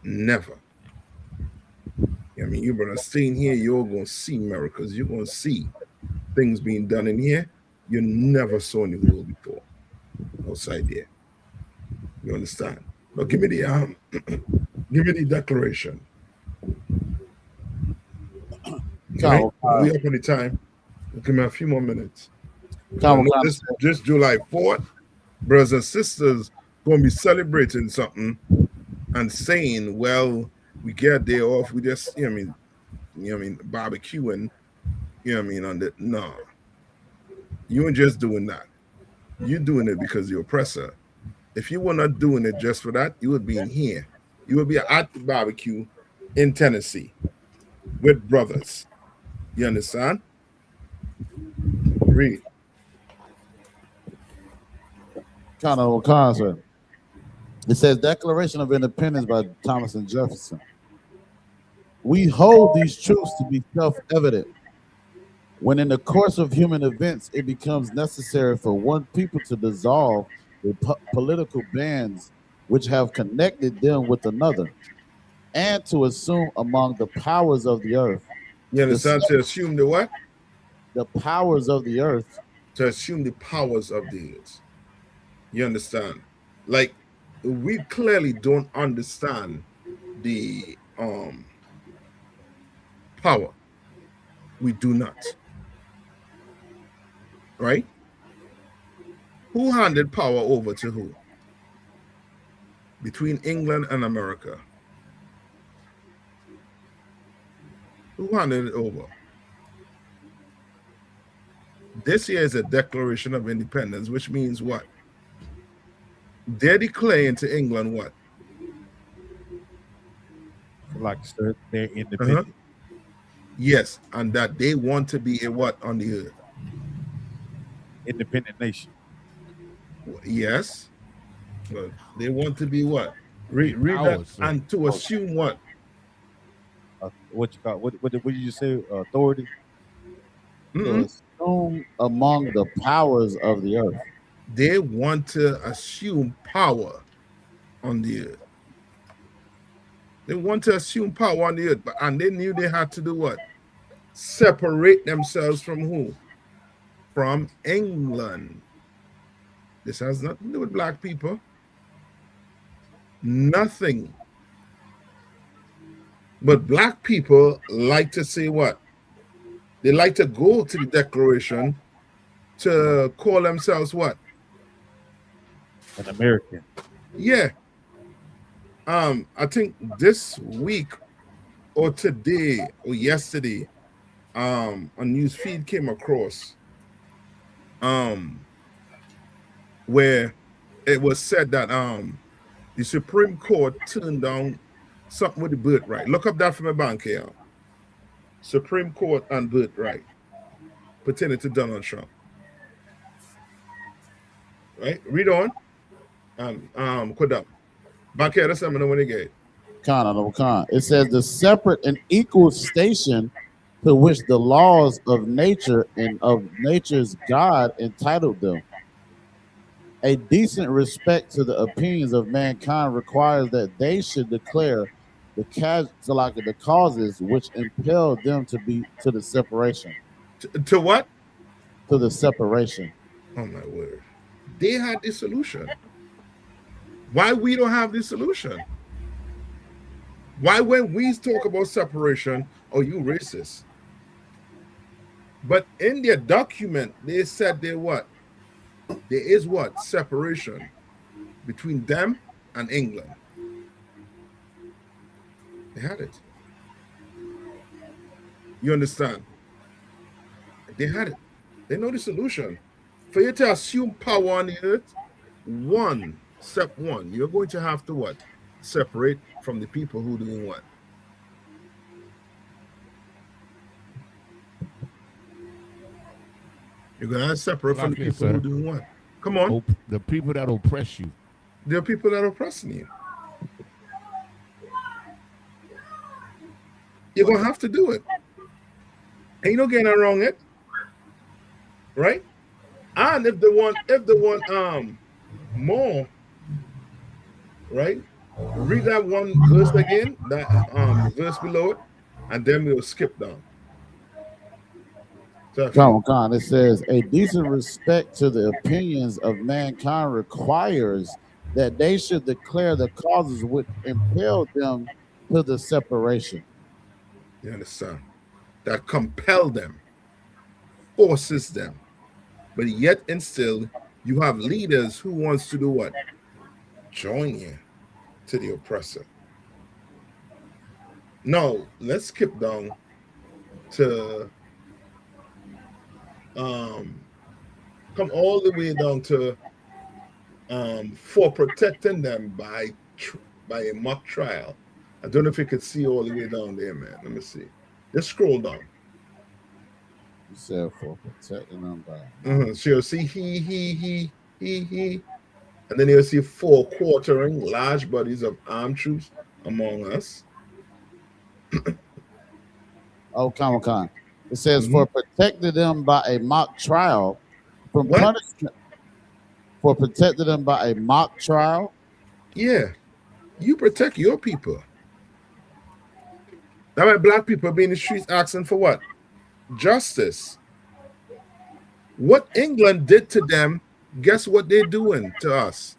Never. I mean, you're gonna stay in here, you're gonna see miracles, you're gonna see things being done in here you never saw in the world before. Outside there. You understand? Now give me the give me the declaration. Right? We up on the time. Give me a few more minutes. This July 4th, brothers and sisters gonna be celebrating something and saying, well, we get a day off, we just, you know what I mean, barbecuing, you know what I mean, on the no. You ain't just doing that. You're doing it because you're oppressor. If you were not doing it just for that, you would be in here. You would be at the barbecue in Tennessee with brothers. You understand? Read. Kind of concert. It says Declaration of Independence by Thomas and Jefferson. We hold these truths to be self-evident. When in the course of human events, it becomes necessary for one people to dissolve the political bands which have connected them with another, and to assume among the powers of the earth. You understand? To assume the what? The powers of the earth. To assume the powers of the earth. You understand? Like, we clearly don't understand the power. We do not. Right? Who handed power over to who? Between England and America. Who handed it over? This year is a Declaration of Independence, which means what? They're declaring to England what? Like they're independent. Yes, and that they want to be a what on the earth? Independent nation. Yes, but they want to be what? Read that, and to assume what? What you call? What did you say? Authority. To assume among the powers of the earth. They want to assume power on the earth. They want to assume power on the earth, and they knew they had to do what? Separate themselves from who? From England. This has nothing to do with black people. Nothing. But black people like to say what? They like to go to the Declaration to call themselves what? An American. Yeah. I think this week or today or yesterday, a news feed came across where it was said that the Supreme Court turned down something with the birthright. Look up that from a bank here. Supreme Court and birthright pertaining to Donald Trump. Right? Read on. Put up. Bank here, that's something when they get. It says the separate and equal station to which the laws of nature and of nature's God entitled them. A decent respect to the opinions of mankind requires that they should declare the causes which impel them to the separation. To what? To the separation. Oh my word. They had the solution. Why we don't have this solution? Why when we talk about separation, are you racist? But in their document, they said they what? There is what? Separation between them and England. They had it. You understand? They had it. They know the solution. For you to assume power on the earth, step one, you're going to have to what? Separate from the people who doing what? You're going to separate from the people who doing what? Come on. The people that oppress you. There are people that are oppressing you. You're going to have to do it. Ain't no getting around it. Right? And if they want more, right? Read that one verse again, that verse below it, and then we'll skip down. It says a decent respect to the opinions of mankind requires that they should declare the causes which impel them to the separation. You understand? That compel them, forces them, but yet and still you have leaders who wants to do what? Join you to the oppressor. Now let's skip down to come all the way down to for protecting them by a mock trial. I don't know if you could see all the way down there, man. Let me see. Just scroll down. You said for protecting them by. So you'll see he, and then you'll see 4 quartering large bodies of armed troops among us. It says for protecting them by a mock trial from punishment. For protecting them by a mock trial. Yeah, you protect your people. That why black people be in the streets asking for what? Justice. What England did to them, guess what they're doing to us?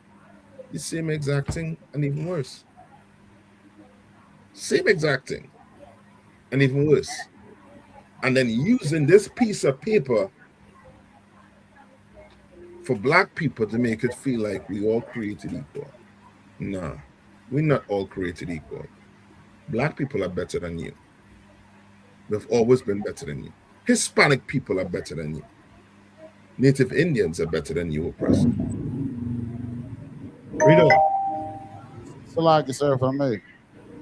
The same exact thing and even worse. Same exact thing and even worse. And then using this piece of paper for black people to make it feel like we all created equal. Nah, we're not all created equal. Black people are better than you. They've always been better than you. Hispanic people are better than you. Native Indians are better than you, oppressor. Read on. So like, sir, if I may.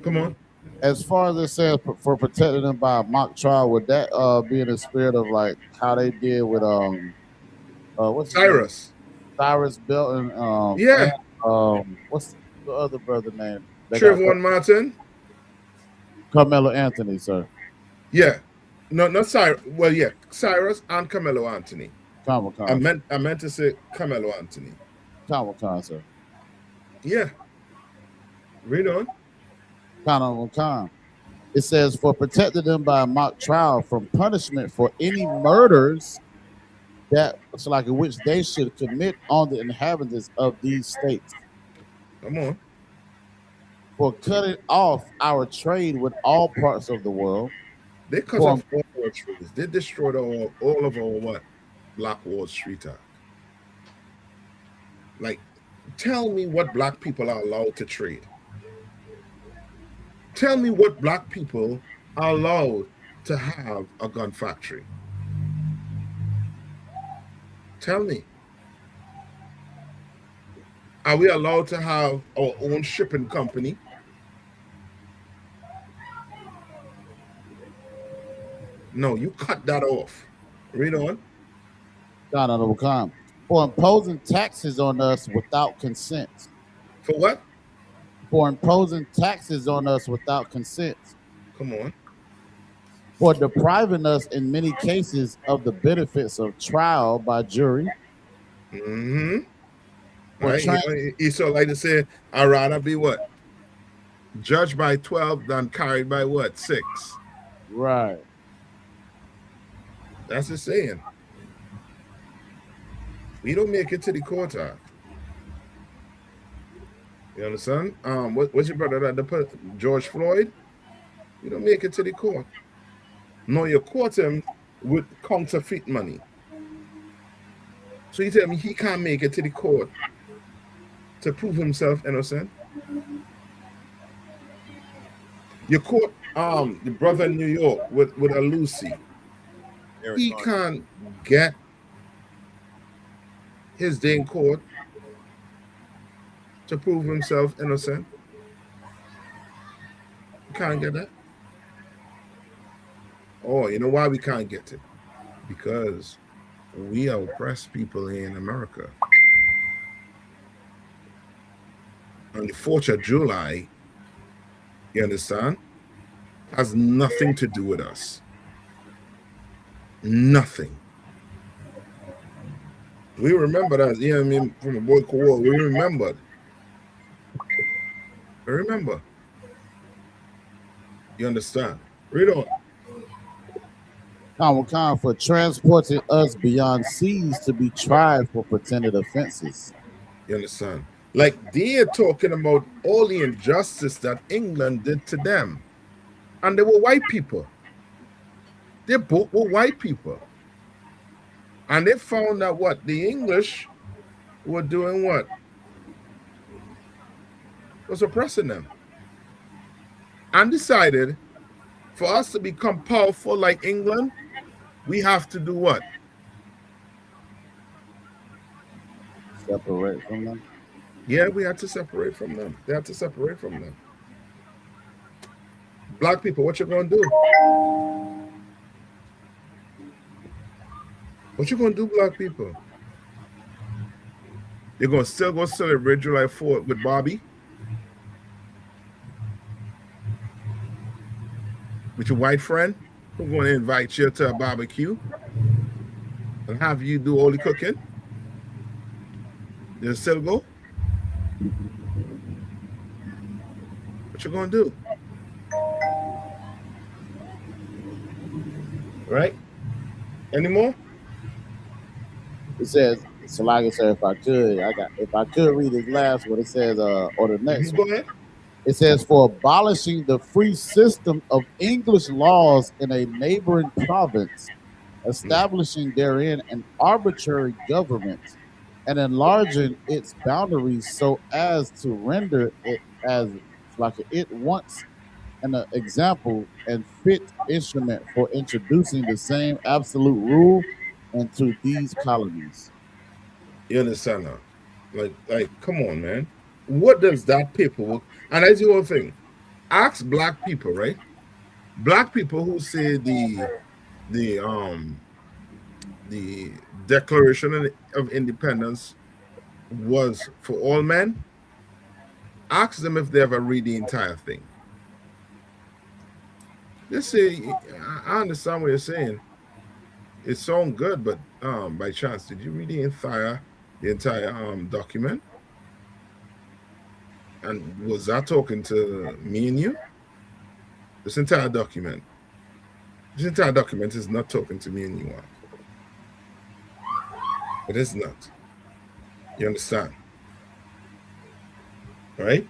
Come on. As far as it says for protecting them by a mock trial, would that be in the spirit of like how they did with what's Cyrus? Cyrus Belton. Yeah. What's the other brother name? Trayvon Martin. Carmelo Anthony, sir. Yeah. No, not Cyrus. Well, yeah, Cyrus and Carmelo Anthony. I meant to say Carmelo Anthony. Khan, sir. Yeah. Read on. Khan. It says, for protecting them by a mock trial from punishment for any murders that so like in which they should commit on the inhabitants of these states. Come on. For cutting off our trade with all parts of the world. They cut off all our trades. They destroyed all of our what? Black Wall Street Act. Like, tell me what black people are allowed to trade. Tell me what black people are allowed to have a gun factory. Tell me. Are we allowed to have our own shipping company? No, you cut that off. Read on. For imposing taxes on us without consent. For what? For imposing taxes on us without consent. Come on. For depriving us in many cases of the benefits of trial by jury. Mm-hmm. Right. Esau like to say, I'd rather be what? Judged by 12 than carried by what? 6. Right. That's the saying. We don't make it to the court. You understand? What's your brother? George Floyd? You don't make it to the court. No, you caught him with counterfeit money. So you tell me he can't make it to the court to prove himself innocent? You caught the brother in New York with a Lucy. He can't get his day in court to prove himself innocent. You can't get that. Oh, you know why we can't get it? Because we are oppressed people here in America. On the 4th of July, you understand, has nothing to do with us. Nothing. We remember that, you know what I mean, from the Boy War. We remembered. I remember. You understand? Read on. For transporting us beyond seas to be tried for pretended offenses. You understand? Like they're talking about all the injustice that England did to them. And they were white people. They both were white people. And they found that what? The English were doing what? Was oppressing them. And decided for us to become powerful like England, we have to do what? Separate from them? Yeah, we had to separate from them. They had to separate from them. Black people, what you gonna do? What you gonna do, black people? You're gonna still go celebrate July 4th with Bobby? With your white friend? Who's gonna invite you to a barbecue and have you do all the cooking? You still go? What you gonna do? Right? Any more? It says, so like I said, if I could read this last one, it says, or the next one. Go ahead. It says, for abolishing the free system of English laws in a neighboring province, establishing therein an arbitrary government, and enlarging its boundaries so as to render it as like it once an example and fit instrument for introducing the same absolute rule into these colonies. You understand now? Like, come on, man. What does that paperwork? And that's the whole thing. Ask black people, right? Black people who say the Declaration of Independence was for all men. Ask them if they ever read the entire thing. They say, I understand what you're saying, It sounds good, but by chance, did you read the entire document? And was I talking to me and you? This entire document is not talking to me and you. It is not. You understand? All right?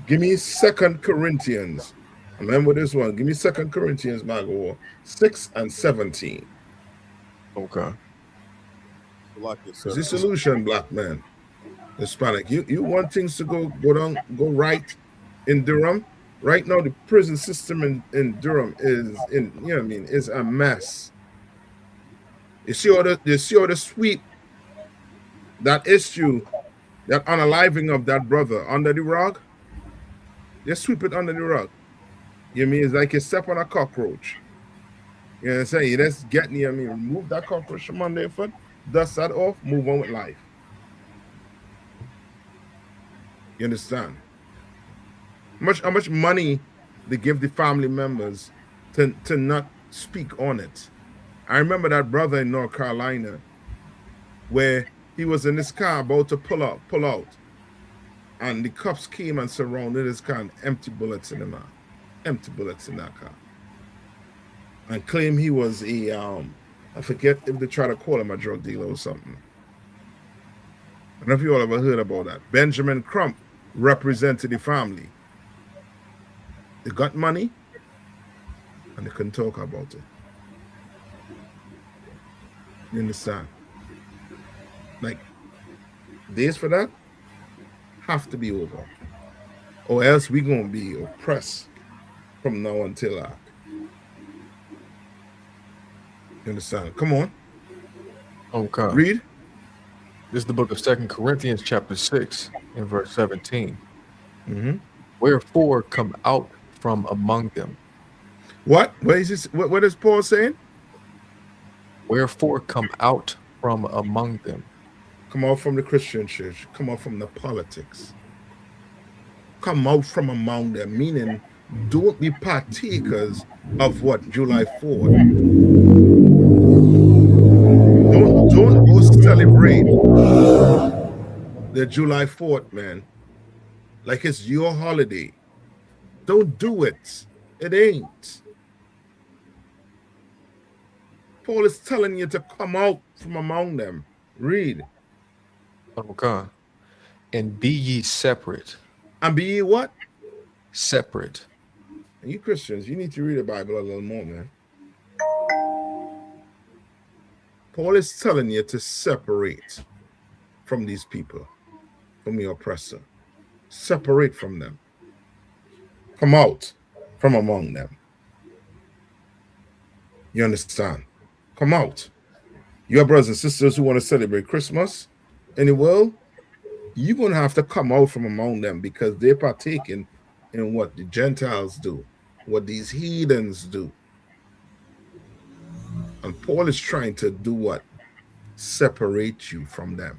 Give me 2 Corinthians. Remember this one. Give me 2 Corinthians, Mago, 6 and 17. Okay. It's the solution, black man. Hispanic. You want things to go right in Durham. Right now, the prison system in Durham is a mess. You see all the sweep that issue, that unaliving of that brother under the rug. Just sweep it under the rug. You mean it's like you step on a cockroach. You know what I'm saying? You just get near me, remove that cockroach from under your foot, dust that off, move on with life. You understand? How much money they give the family members to not speak on it. I remember that brother in North Carolina where he was in his car about to pull out, and the cops came and surrounded his car and empty bullets in that car, and claim he was a I forget if they try to call him a drug dealer or something. I don't know if you all ever heard about that. Benjamin Crump represented the family. They got money and they couldn't talk about it. You understand? Like, days for that have to be over, or else we're gonna be oppressed from now until that. You understand? Come on. Okay. Read. This is the book of 2 Corinthians chapter 6 and verse 17. Mm-hmm. Wherefore come out from among them. What? What is this? What is Paul saying? Wherefore come out from among them. Come out from the Christian church. Come out from the politics. Come out from among them, meaning don't be partakers of what July 4th. Don't go celebrate the July 4th, man. Like it's your holiday. Don't do it. It ain't. Paul is telling you to come out from among them. Read. Okay. And be ye separate. And be ye what? Separate. And you Christians, you need to read the Bible a little more, man. Paul is telling you to separate from these people, from your oppressor. Separate from them. Come out from among them. You understand? Come out. Your brothers and sisters who want to celebrate Christmas in the world, you're going to have to come out from among them because they're partaking in what the Gentiles do, what these heathens do. And Paul is trying to do what? Separate you from them.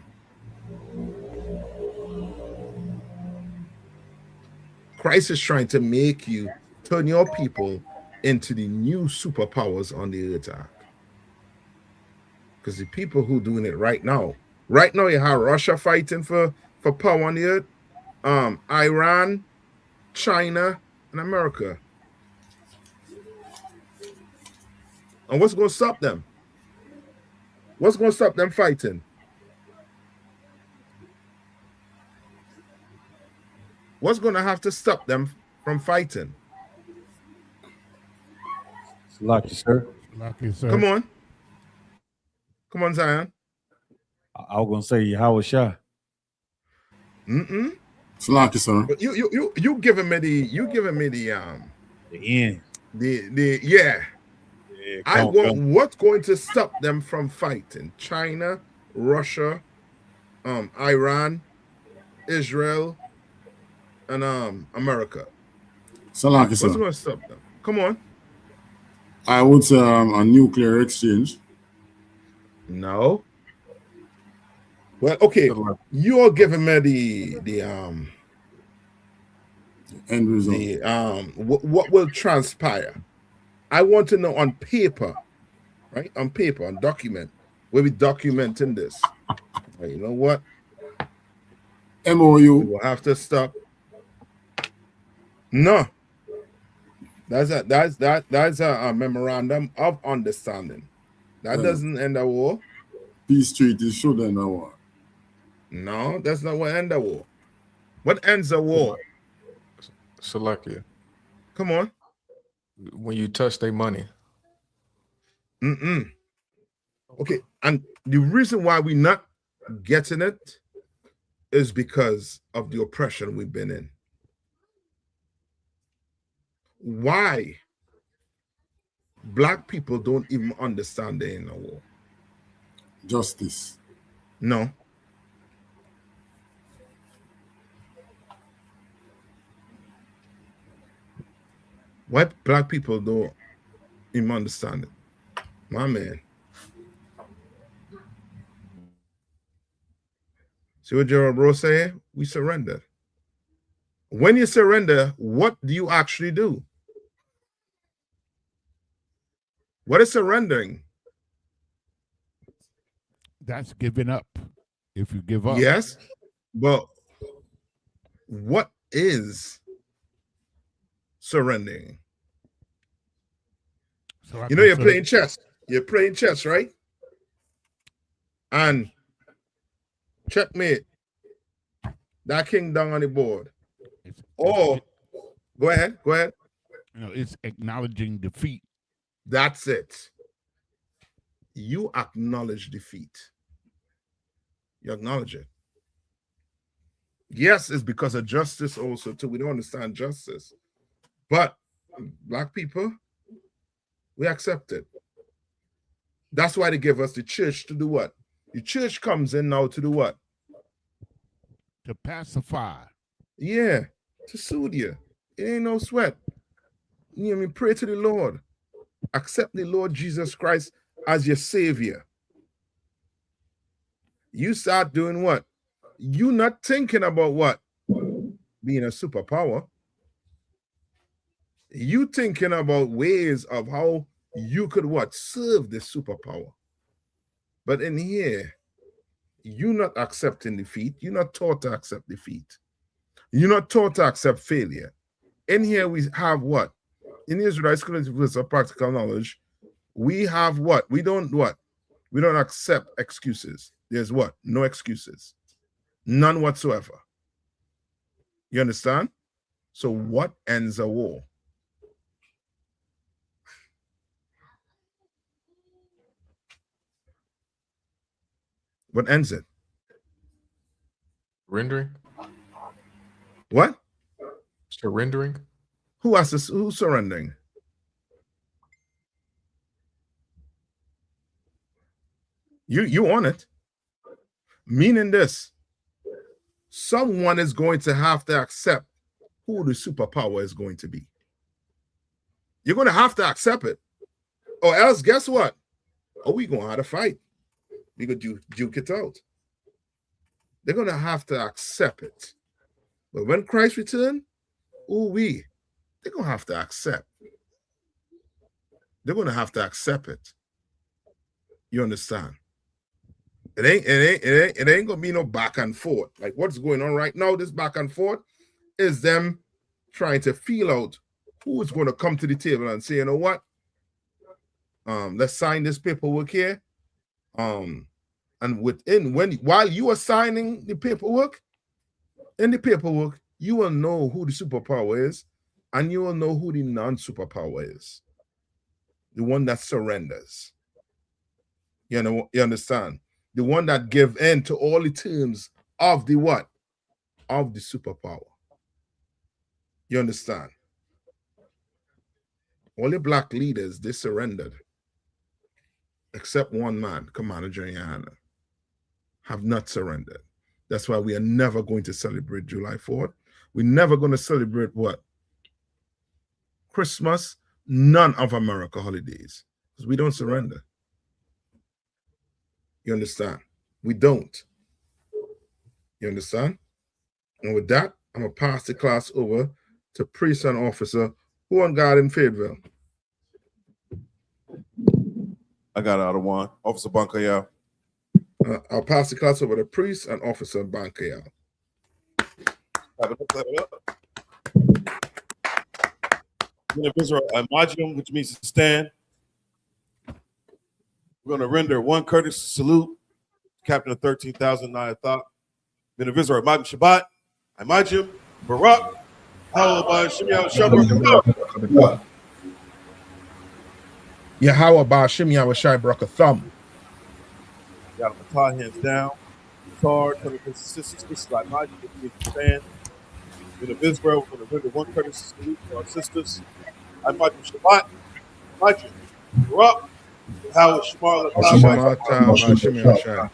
Christ is trying to make you turn your people into the new superpowers on the earth. Because the people who are doing it right now you have Russia fighting for power on the earth, Iran, China, and America. And what's going to stop them? What's going to stop them fighting? What's going to have to stop them from fighting? Lucky, sir. Lucky, sir. Come on. Come on, Zion. I was going to say Howard Shah. Lucky, sir. But you giving me the end. Yeah. I want what's going to stop them from fighting? China, Russia, Iran, Israel, and America. Lucky, sir. What's going to stop them? Come on. I would say a nuclear exchange. No. Well, okay. You're giving me the end result. What will transpire? I want to know on paper right? On paper, on document. We'll be documenting this. Right, you know what? We MOU. will have to stop. No. That's a memorandum of understanding. That doesn't end a war. Peace treaty should end a war. No, that's not what ends a war. What ends a war? Salakia. Come on. When you touch their money. Okay, and the reason why we're not getting it is because of the oppression we've been in. Why black people don't even understand they're in a war? Justice. No. Why black people don't even understand it? My man. See what Gerald Bro say? We surrender. When you surrender, what do you actually do? What is surrendering? That's giving up. If you give up. Yes, but what is surrendering? So you know, you're playing chess. You're playing chess, right? And checkmate. That king down on the board. Go ahead. You know, it's acknowledging defeat. That's it. You acknowledge defeat. You acknowledge it. Yes, it's because of justice also, too. We don't understand justice. But black people, we accept it. That's why they give us the church to do what? The church comes in now to do what? To pacify. Yeah, to soothe you. It ain't no sweat. You know what I mean? Pray to the Lord. Accept the Lord Jesus Christ as your savior. You start doing what? You not thinking about what? Being a superpower. You thinking about ways of how you could what? Serve this superpower. But in here, you're not accepting defeat. You're not taught to accept defeat. You're not taught to accept failure. In here, we have what? In the Israelite School of Practical Knowledge, we have what? We don't what? We don't accept excuses. There's what? No excuses. None whatsoever. You understand? So what ends a war? What ends it? Surrendering? What? Surrendering? Who's surrendering? You want it. Meaning this. Someone is going to have to accept who the superpower is going to be. You're going to have to accept it. Or else, guess what? Oh, we're going to have to fight. We're going to duke it out. They're going to have to accept it. But when Christ returns, they're going to have to accept. They're going to have to accept it. You understand? It ain't gonna be no back and forth. Like what's going on right now, this back and forth is them trying to feel out who is going to come to the table and say, you know what? Let's sign this paperwork here. And while you are signing the paperwork, in the paperwork, you will know who the superpower is, and you will know who the non-superpower is. The one that surrenders. You know, you understand? The one that give in to all the terms of the what? Of the superpower. You understand? All the black leaders, they surrendered. Except one man, Commander Joanna, have not surrendered. That's why we are never going to celebrate July 4th. We're never going to celebrate what? Christmas, none of America holidays. Because we don't surrender. You understand? We don't. You understand? And with that, I'm going to pass the class over to priest and officer who on guard in Fayetteville. I got out of one. Officer Bankaya. I'll pass the class over to priest and Officer Bankaya. Clap it up. Men of Israel, Imagium, which means to stand. We're going to render one courteous salute, Captain of 13,000 Nayathaq. Men of Israel, Imagium Shabbat, Imagium, Barak, Hawabah, Shimei, Shabbat. Yahweh Ba'ashim Yahushai Brakatham. Got my tie hands down. Tar, turning to sisters, this is Imagium, which means to stand. Men of Israel, we're going to render one courteous salute to our sisters. Imagium Shabbat, Imagium, Barak, Howard Shemar, Ba'ashim Yahushai.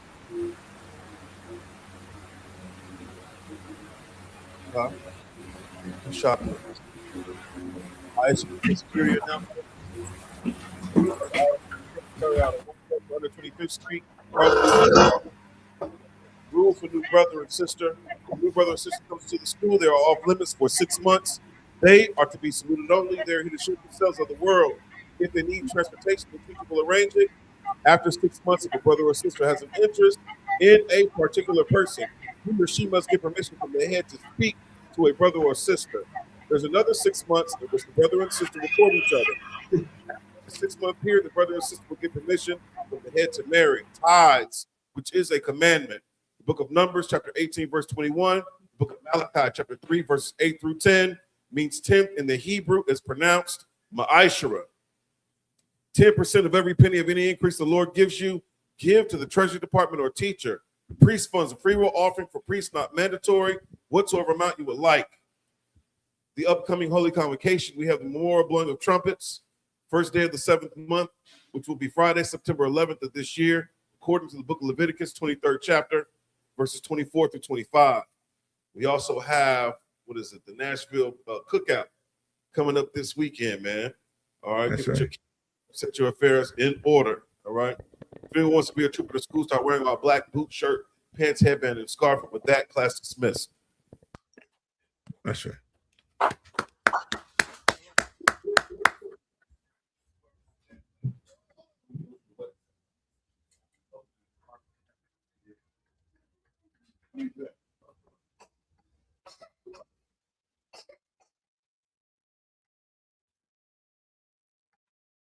Shopping. Security announcement. Carry out on 125th Street. Rule for new brother and sister. When new brother and sister comes to the school, they are off limits for 6 months. They are to be saluted only. They're here to show themselves of the world. If they need transportation, the teacher will arrange it. After 6 months, if a brother or sister has an interest in a particular person, he or she must get permission from the head to speak to a brother or sister. There's another 6 months in which the brother and sister will court each other. The 6 month period, the brother and sister will get permission from the head to marry. Tithes, which is a commandment. The book of Numbers, chapter 18, verse 21. The book of Malachi, chapter 3, verses 8 through 10, means 10th in the Hebrew is pronounced ma'ashara. 10% of every penny of any increase the Lord gives you, give to the Treasury Department or teacher. The priest funds a free will offering for priests, not mandatory, whatsoever amount you would like. The upcoming Holy Convocation, we have the memorial blowing of trumpets, first day of the 7th month, which will be Friday, September 11th of this year, according to the book of Leviticus, 23rd chapter, verses 24 through 25. We also have, the Nashville Cookout coming up this weekend, man. All right, set your affairs in order, all right? If anyone wants to be a trooper to school, start wearing our black boot, shirt, pants, headband, and scarf. And with that, class dismissed. That's right. Leave that.